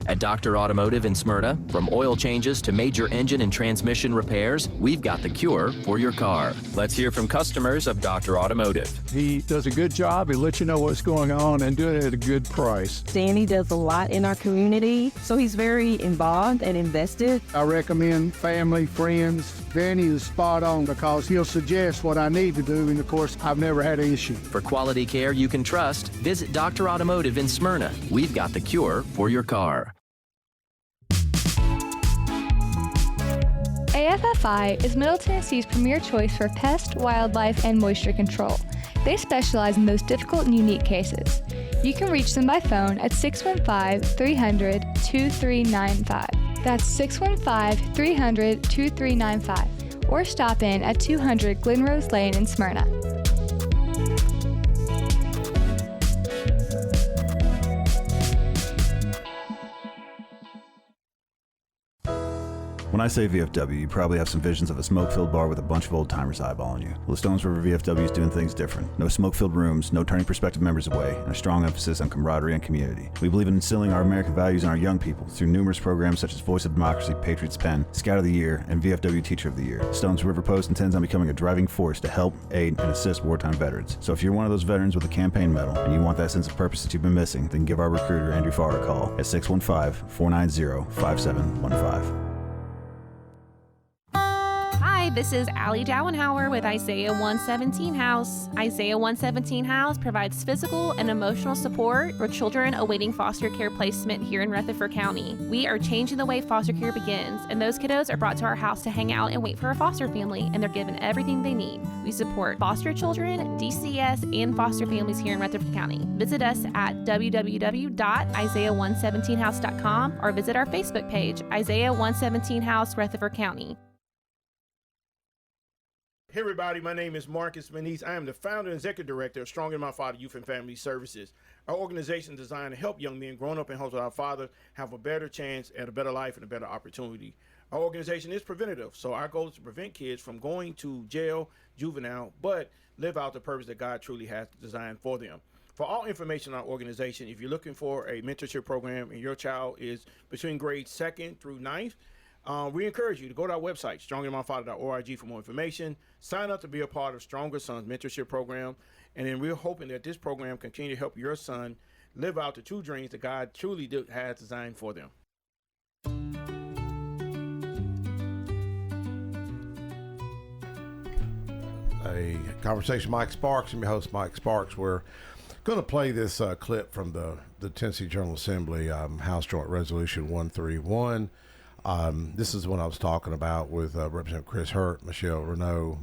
At Dr. Automotive in Smyrna, from oil changes to major engine and transmission repairs, we've got the cure for your car. Let's hear from customers of Dr. Automotive. He does a good job. He lets you know what's going on and do it at a good price. Danny does a lot in our community, so he's very involved and invested. I recommend family, friends. Danny is spot on because he'll suggest what I need to do, and of course, I've never had an issue. For quality care you can trust, visit Dr. Automotive in Smyrna. We've got the cure for your car. AFFI is Middle Tennessee's premier choice for pest, wildlife, and moisture control. They specialize in those difficult and unique cases. You can reach them by phone at 615-300-2395. That's 615-300-2395. Or stop in at 200 Glenrose Lane in Smyrna. When I say VFW, you probably have some visions of a smoke-filled bar with a bunch of old-timers eyeballing you. Well, the Stones River VFW is doing things different. No smoke-filled rooms, no turning prospective members away, and a strong emphasis on camaraderie and community. We believe in instilling our American values in our young people through numerous programs such as Voice of Democracy, Patriots Pen, Scout of the Year, and VFW Teacher of the Year. Stones River Post intends on becoming a driving force to help, aid, and assist wartime veterans. So if you're one of those veterans with a campaign medal and you want that sense of purpose that you've been missing, then give our recruiter, Andrew Farr, a call at 615-490-5715. Hi, this is Allie Dauenhauer with Isaiah 117 House. Isaiah 117 House provides physical and emotional support for children awaiting foster care placement here in Rutherford County. We are changing the way foster care begins, and those kiddos are brought to our house to hang out and wait for a foster family, and they're given everything they need. We support foster children, DCS, and foster families here in Rutherford County. Visit us at www.isaiah117house.com or visit our Facebook page, Isaiah 117 House, Rutherford County. Hey everybody, my name is Marcus Manise. I am the founder and executive director of Strong in My Father Youth and Family Services. Our organization is designed to help young men growing up in homes with our Father have a better chance at a better life and a better opportunity. Our organization is preventative, so our goal is to prevent kids from going to jail, juvenile, but live out the purpose that God truly has designed for them. For all information on our organization, if you're looking for a mentorship program and your child is between grades 2nd through 9th, we encourage you to go to our website, stronginmyfather.org, for more information. Sign up to be a part of Stronger Sons Mentorship Program. And then we're hoping that this program continue to help your son live out the true dreams that God truly has designed for them. A conversation, Mike Sparks. I'm your host, Mike Sparks. We're going to play this clip from the Tennessee General Assembly House Joint Resolution 131. This is what I was talking about with Representative Chris Hurt, Michelle Renault,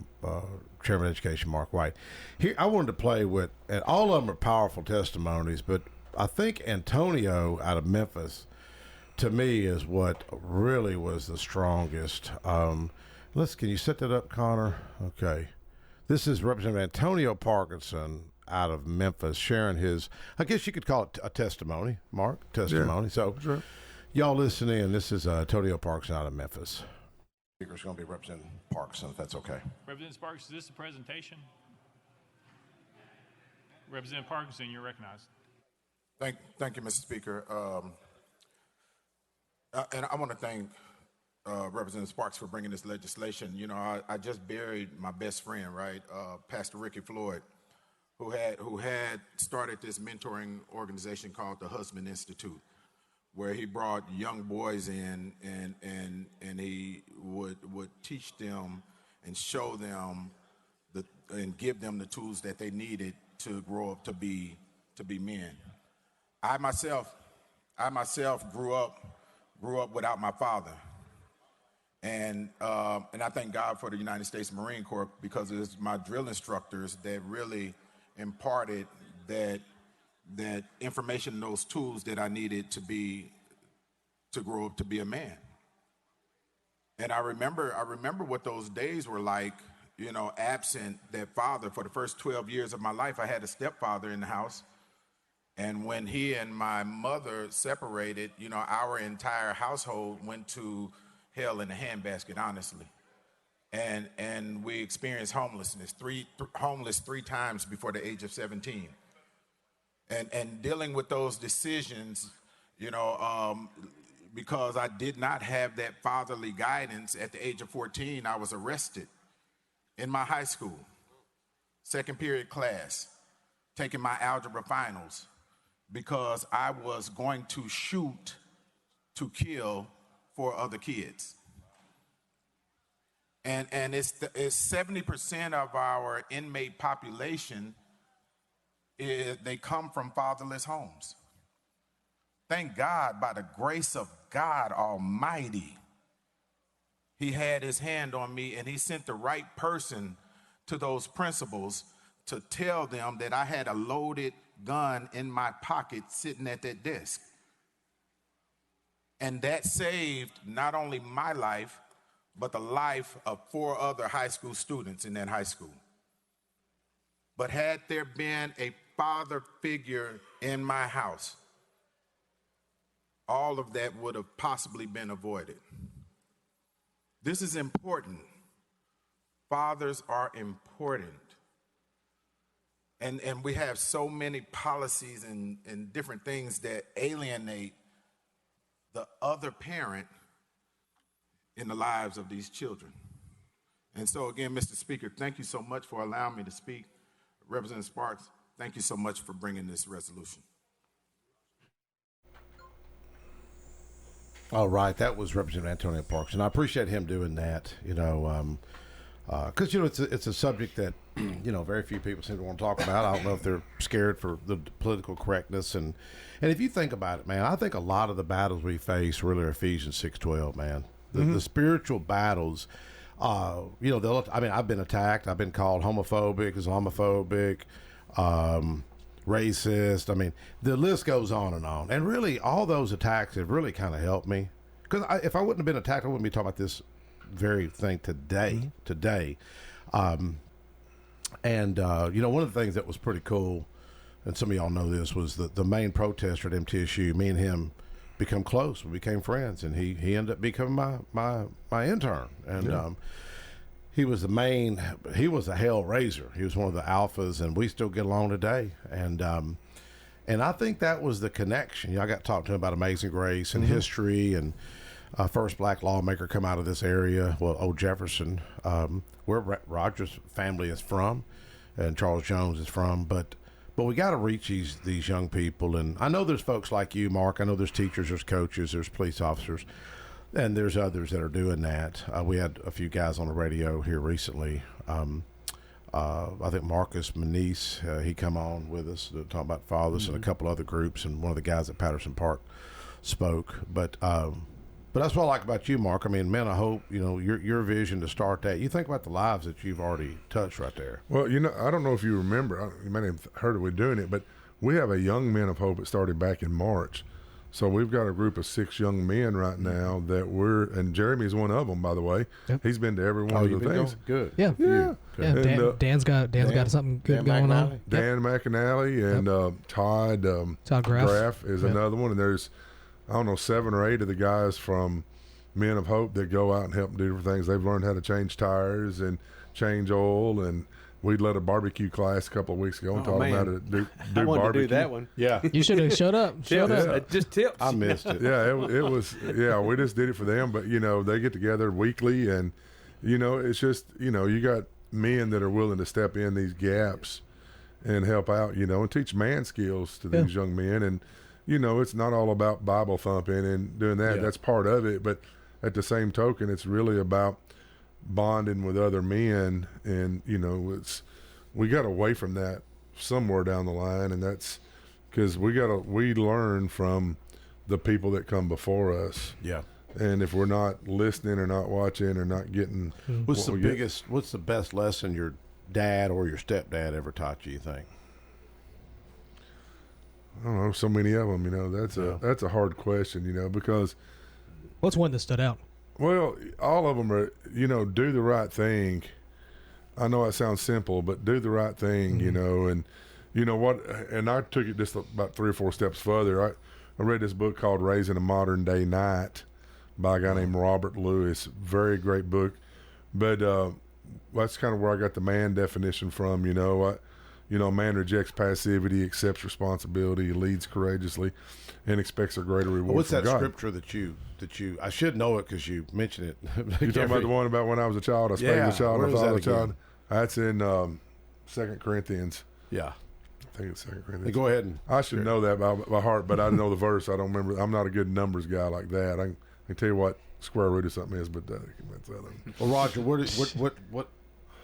Chairman of Education Mark White. Here, I wanted to play with, and all of them are powerful testimonies, but I think Antonio out of Memphis, to me, is what really was the strongest. Can you set that up, Connor? Okay. This is Representative Antonio Parkinson out of Memphis sharing his, I guess you could call it a testimony, Mark, testimony. Yeah, so. Sure. Y'all listen in. This is Antonio Parkinson out of Memphis. Speaker's going to be Representative Parkinson, if that's okay. Representative Sparks, is this the presentation? Representative Parkinson, you're recognized. Thank you, Mr. Speaker. And I want to thank Representative Sparks for bringing this legislation. You know, I just buried my best friend, right, Pastor Ricky Floyd, who had started this mentoring organization called the Husband Institute, where he brought young boys in and he would teach them and show them and give them the tools that they needed to grow up to be men. I myself grew up without my father, and I thank God for the United States Marine Corps, because it was my drill instructors that really imparted that information, those tools that I needed to grow up to be a man. And I remember what those days were like, you know, absent that father. For the first 12 years of my life, I had a stepfather in the house. And when he and my mother separated, you know, our entire household went to hell in a handbasket, honestly. And we experienced homelessness, homeless 3 times before the age of 17. And dealing with those decisions, you know, because I did not have that fatherly guidance, at the age of 14, I was arrested in my high school, second period class, taking my algebra finals, because I was going to shoot to kill 4 other kids. And it's 70% of our inmate population, they come from fatherless homes. Thank God, by the grace of God Almighty, he had his hand on me, and he sent the right person to those principals to tell them that I had a loaded gun in my pocket sitting at that desk. And that saved not only my life, but the life of 4 other high school students in that high school. But had there been a father figure in my house, all of that would have possibly been avoided. This is important. Fathers are important. And we have so many policies and different things that alienate the other parent in the lives of these children. And so again, Mr. Speaker, thank you so much for allowing me to speak. Representative Sparks, thank you so much for bringing this resolution. All right, that was Representative Antonio Parks, and I appreciate him doing that. Because it's a subject that very few people seem to want to talk about. I don't know if they're scared for the political correctness, and if you think about it, man, I think a lot of the battles we face really are Ephesians 6:12, man. The spiritual battles. I've been attacked. I've been called homophobic, Islamophobic, racist. I mean, the list goes on. And really, all those attacks have really kind of helped me. Because if I wouldn't have been attacked, I wouldn't be talking about this very thing today. One of the things that was pretty cool, and some of y'all know this, was the main protester at MTSU. Me and him become close. We became friends, and he ended up becoming my intern. And he was he was a hell raiser. He was one of the alphas, and we still get along today. And I think that was the connection. I got to talk to him about Amazing Grace and history, and first black lawmaker come out of this area, old Jefferson, where Rogers' family is from, and Charles Jones is from. But we got to reach these young people. And I know there's folks like you, Mark. I know there's teachers, there's coaches, there's police officers, and there's others that are doing that. We had a few guys on the radio here recently. I think Marcus Manise, he come on with us to talk about fathers, and a couple other groups, and one of the guys at Patterson Park spoke. But that's what I like about you, Mark. I mean, man, I hope, your vision to start that. You think about the lives that you've already touched right there. Well, I don't know if you remember, you might have heard we're doing it, but we have a Young Men of Hope that started back in March. So we've got a group of 6 young men right now that and Jeremy's one of them, by the way. Yep. He's been to every one of the things. Good. Yeah. And, Dan's got something good going on. Dan McAnally and Todd Graff is another one. And there's, 7 or 8 of the guys from Men of Hope that go out and help do different things. They've learned how to change tires and change oil, and we led a barbecue class a couple of weeks ago and taught them how to do I wanted barbecue. to do that one. Yeah. You should have showed up. Just tips. I missed it. Yeah, it was. Yeah, we just did it for them. But they get together weekly, and it's just you got men that are willing to step in these gaps and help out. And teach man skills to these young men. And it's not all about Bible thumping and doing that. Yeah. That's part of it. But at the same token, it's really about bonding with other men, and we got away from that somewhere down the line, and that's because we learn from the people that come before us. Yeah. And if we're not listening or not watching or not getting what's the best lesson your dad or your stepdad ever taught you think? I don't know, so many of them. That's a hard question, because What's one that stood out? Well, all of them are, do the right thing. I know it sounds simple, but do the right thing, and and I took it just about 3 or 4 steps further. I read this book called Raising a Modern Day Knight by a guy named Robert Lewis. Very great book. But that's kind of where I got the man definition from, a man rejects passivity, accepts responsibility, leads courageously, and expects a greater reward What's from that God. scripture that you I should know it because you mentioned it. You talking about the one about when I was a child, I spanked a child, I thought a child? That's in 2 Corinthians. Yeah. I think it's 2 Corinthians. Hey, go ahead. And I should know that by heart, but I know the verse. I don't remember. I'm not a good numbers guy like that. I can tell you what square root of something is, but that's other. Well, Roger, what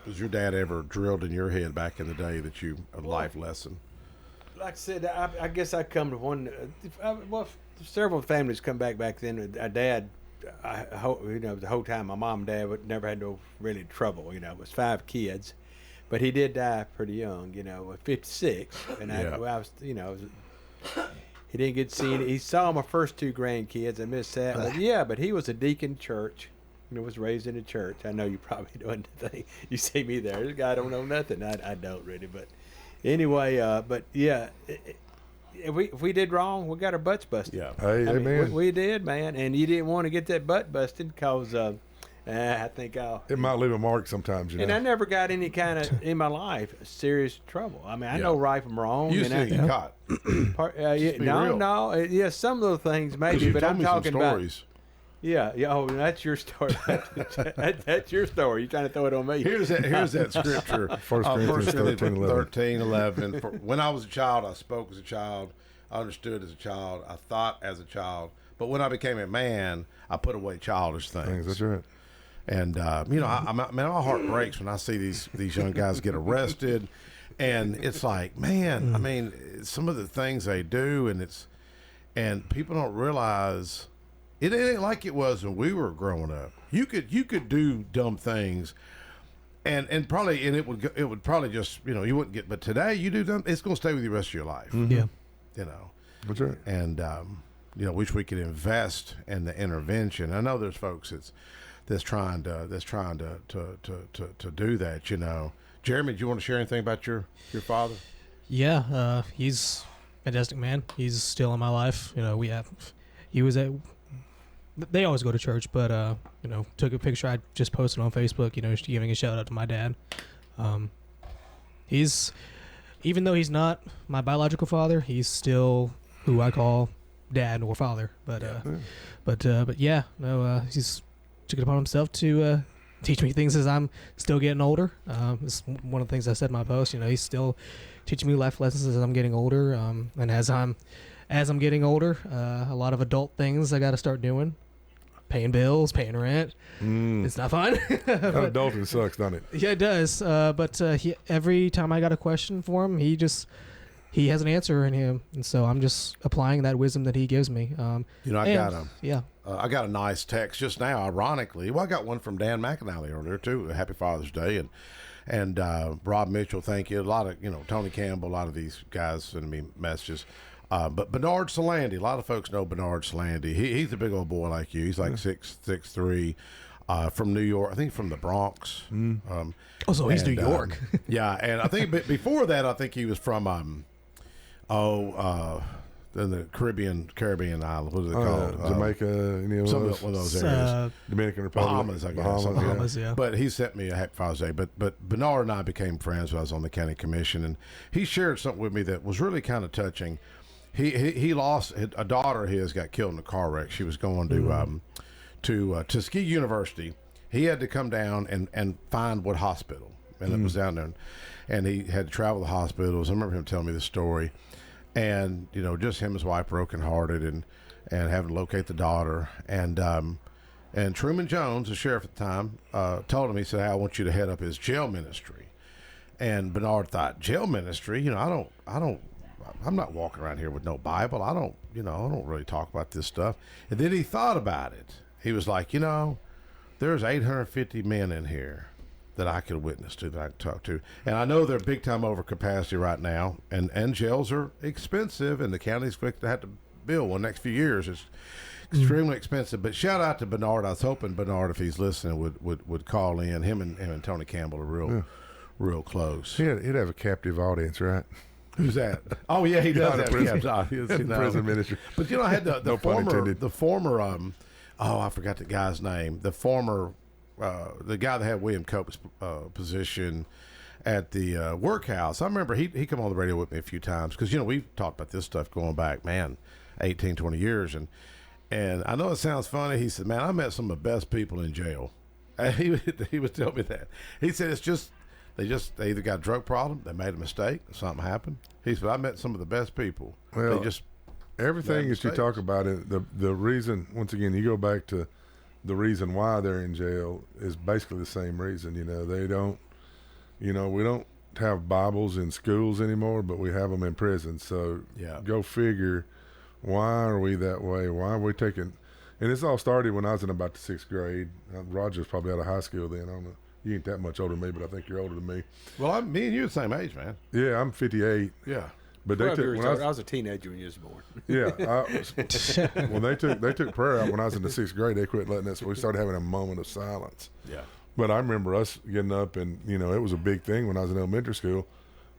was your dad ever drilled in your head back in the day that a life lesson? Like I said, I guess I come to one. Several families come back then. Our dad, the whole time, my mom and dad never had no really trouble. It was 5 kids, But he did die pretty young, at 56. And I was, he didn't get to see any. He saw my first 2 grandkids. I missed that. But he was a deacon church. Was raised in a church. I know you probably don't think. You see me there. This guy don't know nothing. I don't really. But anyway, if we did wrong, we got our butts busted. Yeah. Hey, amen. We did, man. And you didn't want to get that butt busted because I think it might leave a mark sometimes. And I never got any kind of, in my life, serious trouble. I mean, I know right from wrong. You see, you caught. No. Some little things maybe, but I'm talking about. Yeah. Oh, that's your story. That's your story. You're trying to throw it on me. Here's that scripture. 1 Corinthians 13:11. When I was a child, I spoke as a child. I understood as a child. I thought as a child. But when I became a man, I put away childish things. That's right. And my heart breaks when I see these young guys get arrested, and it's like, man, I mean, some of the things they do, and people don't realize. It ain't like it was when we were growing up. You could do dumb things, and it would probably just you wouldn't get. But today you do dumb. It's going to stay with you the rest of your life. Yeah, That's right. And wish we could invest in the intervention. I know there's folks that's trying to do that. Jeremy, do you want to share anything about your father? Yeah, he's a fantastic man. He's still in my life. He was at. They always go to church, but took a picture I just posted on Facebook, just giving a shout out to my dad. He's, even though he's not my biological father, he's still who I call dad or father. He's took it upon himself to teach me things as I'm still getting older. It's one of the things I said in my post. He's still teaching me life lessons as I'm getting older. And as I'm getting older, a lot of adult things I got to start doing. Paying bills, paying rent. It's not fun. That adulting sucks, doesn't it? Yeah, it does. But every time I got a question for him, he has an answer in him, and so I'm just applying that wisdom that he gives me. I got a nice text just now. Ironically, I got one from Dan McAnally earlier too. Happy Father's Day, and Rob Mitchell, thank you. A lot of Tony Campbell, a lot of these guys sending me messages. But Bernard Salandy, a lot of folks know Bernard Salandy. He's a big old boy like you. He's like 6'3", from New York. I think from the Bronx. So he's New York. Yeah, and I think before that, I think he was from in the Caribbean island. What is it called? Jamaica, some of those areas. Dominican Republic, Bahamas, I guess. Bahamas, yeah. But he sent me a Happy Father's Day. But Bernard and I became friends when I was on the county commission, and he shared something with me that was really kind of touching. He lost a daughter of his got killed in a car wreck. She was going to Tuskegee University. He had to come down and find what hospital, and it was down there, and he had to travel to hospitals. I remember him telling me the story, and just him and his wife brokenhearted and having to locate the daughter, and Truman Jones, the sheriff at the time, told him, he said, "Hey, I want you to head up his jail ministry," and Bernard thought, jail ministry, I'm not walking around here with no Bible. I don't really talk about this stuff. And then he thought about it. He was like, there's 850 men in here that I could witness to, that I could talk to. And I know they're big time over capacity right now, and jails are expensive, and the county's going to have to build one next few years. It's extremely expensive. But shout out to Bernard. I was hoping Bernard, if he's listening, would call in. Him and Tony Campbell are real close. He'd have a captive audience, right? Who's that? Oh yeah, he does have prison ministry. But I had the former I forgot the guy's name. The guy that had William Cope's position at the workhouse. I remember he come on the radio with me a few times because we've talked about this stuff going back 18, 20 years, and I know it sounds funny. He said, "Man, I met some of the best people in jail." And he was telling me that. He said it's just. They either got a drug problem, they made a mistake, something happened. He said, "I met some of the best people." Well, everything that you talk about, the reason, once again, you go back to the reason why they're in jail is basically the same reason. They don't, we don't have Bibles in schools anymore, but we have them in prison. So go figure, why are we that way? Why are we taking, and this all started when I was in about the 6th grade. Roger's probably out of high school then. I don't know. You ain't that much older than me, but I think you're older than me. Well, me and you are the same age, man. Yeah, I'm 58. Yeah. But they 12 took years when I old. I was a teenager when you was born. Yeah, when they took prayer out when I was in the 6th grade, they quit letting us. We started having a moment of silence. Yeah. But I remember us getting up, and it was a big thing when I was in elementary school.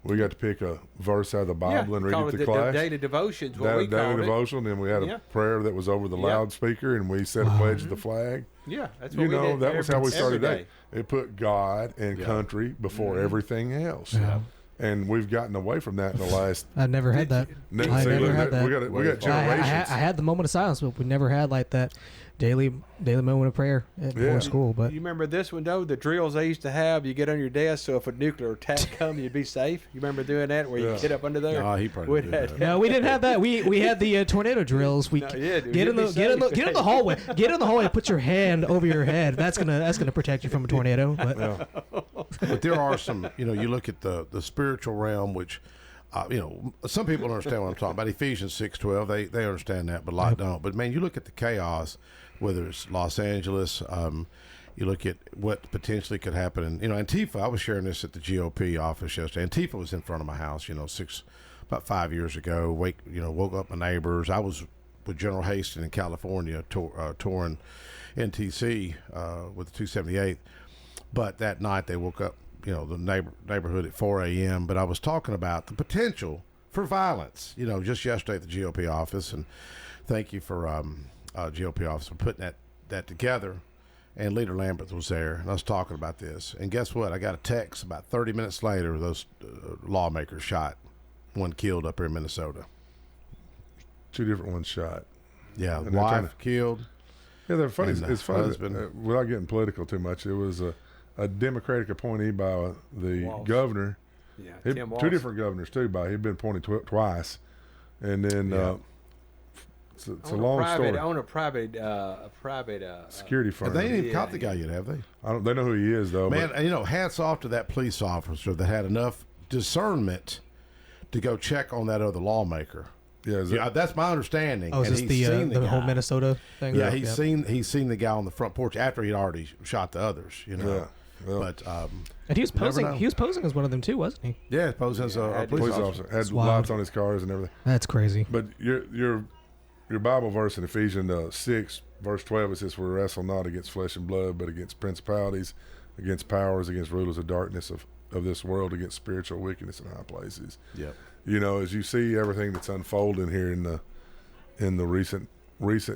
We got to pick a verse out of the Bible and read it to class. Daily devotions. What we called daily it. devotion, and then we had a prayer that was over the loudspeaker, and we said a pledge to the flag. Yeah, that's what we did. That was how we started day. that. It put God and country before everything else. Yeah. And we've gotten away from that in the last. I never had that. I never had that. We got generations. I had the moment of silence, but we never had like that daily moment of prayer before school. But you remember this one though? The drills they used to have. You get on your desk, so if a nuclear attack comes, you'd be safe. You remember doing that, where you get up under there? No, he probably did that. No, we didn't have that. We had the tornado drills. We get in the hallway. Get in the hallway. Put your hand over your head. That's gonna protect you from a tornado. But there are some. You look at the spiritual realm, which. Some people don't understand what I'm talking about. Ephesians 6:12, they understand that, but a lot don't. But man, you look at the chaos, whether it's Los Angeles, you look at what potentially could happen. And Antifa. I was sharing this at the GOP office yesterday. Antifa was in front of my house. About 5 years ago. Woke up my neighbors. I was with General Haston in California, touring NTC with the 278th. But that night they woke up. The neighborhood at 4 a.m. But I was talking about the potential for violence, just yesterday at the GOP office. And thank you for GOP office for putting that together. And Leader Lambert was there, and I was talking about this. And guess what? I got a text about 30 minutes later, those lawmakers shot. One killed up here in Minnesota. 2 different ones shot. Yeah, wife killed. Yeah, they're funny. It's funny. Husband. Without getting political too much, it was a Democratic appointee by the Walsh. Governor. Yeah, Two Tim Walsh. different governors too. He'd been appointed twice, and then it's a long story. On a private security firm. They ain't even caught the guy yet, have they? They know who he is though. Man, hats off to that police officer that had enough discernment to go check on that other lawmaker. Yeah, that's my understanding. Oh, is and this seen the whole Minnesota thing? Yeah, he's seen the guy on the front porch after he'd already shot the others. Yeah. But and he was posing. He was posing as one of them too, wasn't he? Yeah, posing as a police officer. Had lights on his cars and everything. That's crazy. But your Bible verse in Ephesians 6 verse 12, it says, "We wrestle not against flesh and blood, but against principalities, against powers, against rulers of darkness of this world, against spiritual wickedness in high places." Yep. As you see everything that's unfolding here in the recent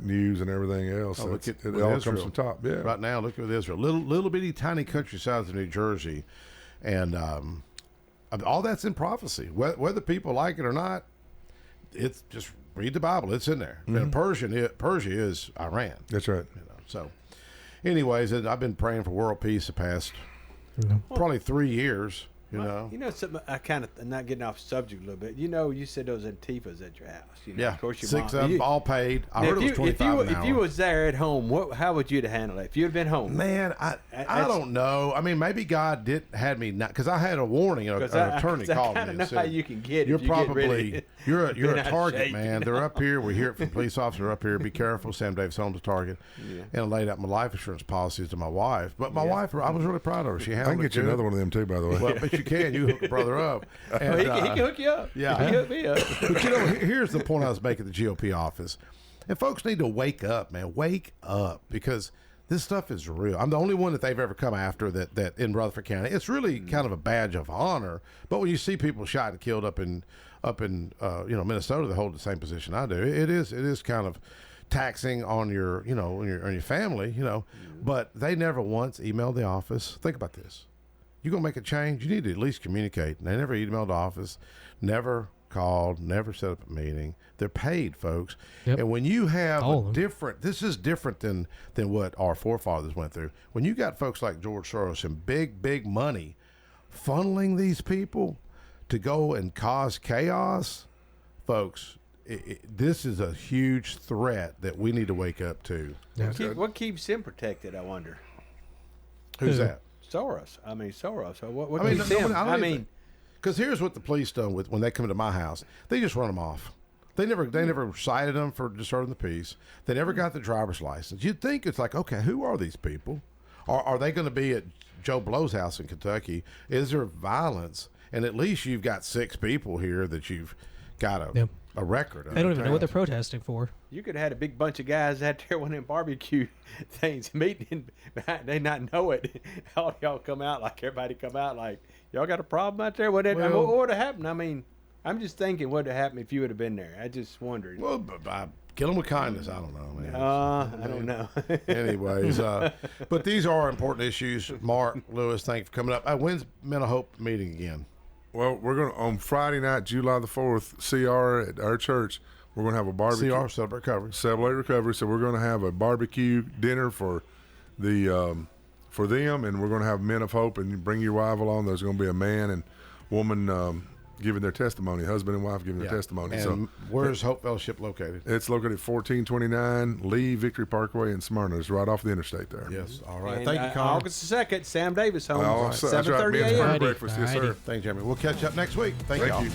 news and everything else, it all comes from top. Yeah. Right now, look at Israel, little bitty tiny countrysides of New Jersey, and all that's in prophecy. Whether people like it or not, it's just read the Bible. It's in there. Mm-hmm. Persia is Iran. That's right. So, anyways, I've been praying for world peace the past probably 3 years. Something I kind of not getting off subject a little bit. You said those Antifas at your house. Yeah, of course your 6 mom, of them all paid. I heard it was 25 an hour. If you was there at home, how would you have handled it? If you had been home, man, I don't know. I mean, maybe God had me not because I had a warning. An attorney called me and know said, how you can get. You're if you probably get you're a target, shaking. man. They're up here. We hear it from police officers up here. Be careful. Sam Davis Holmes, a target. Yeah. And I laid out my life insurance policies to my wife. But my wife, I was really proud of her. She handled I can get you another one of them too, by the way. Well, but you can. You hook a brother up. And, he can hook you up. Yeah, he hooked me up. But here's the point I was making at the GOP office. And folks need to wake up, man. Wake up, because this stuff is real. I'm the only one that they've ever come after that in Rutherford County. It's really kind of a badge of honor. But when you see people shot and killed up in Minnesota, they hold the same position I do. It is kind of taxing on your on your family, But they never once emailed the office. Think about this. You're gonna make a change, you need to at least communicate. And they never emailed the office, never called, never set up a meeting. They're paid, folks. Yep. And when you have this is different than what our forefathers went through. When you got folks like George Soros and big money funneling these people to go and cause chaos, folks, this is a huge threat that we need to wake up to. What keeps him protected, I wonder? Who's that? Soros. I mean, Soros. What keeps him? Because here's what the police done when they come to my house. They just run them off. They never cited them for disturbing the peace. They never got the driver's license. You'd think it's like, okay, who are these people? Are they going to be at Joe Blow's house in Kentucky? Is there violence? And at least you've got 6 people here that you've got a record of. They don't even know what they're protesting for. You could have had a big bunch of guys out there one of them barbecue things meeting. They not know it. All y'all come out like everybody come out like, y'all got a problem out there? What would have happened? I mean, I'm just thinking what would have happened if you would have been there. I just wondered. Well, kill them with kindness. I don't know, man. I don't know. Anyways, but these are important issues. Mark, Lewis, thank you for coming up. When's Mental Hope meeting again? Well, we're going to, on Friday night, July the 4th, CR at our church, we're going to have a barbecue. CR, Celebrate Recovery. Celebrate Recovery. So we're going to have a barbecue dinner for for them, and we're going to have Men of Hope, and you bring your wife along. There's going to be a man and woman giving their testimony, husband and wife giving their testimony. And so where's Hope Fellowship located? It's located at 1429 Lee Victory Parkway in Smyrna. It's right off the interstate there. Yes. All right. And, Thank you, Connor. August the 2nd, Sam Davis home. That's right. 7:30 Men's a.m. breakfast. Yes, sir. Thank you, Jeremy. We'll catch up next week. Thank y'all. you.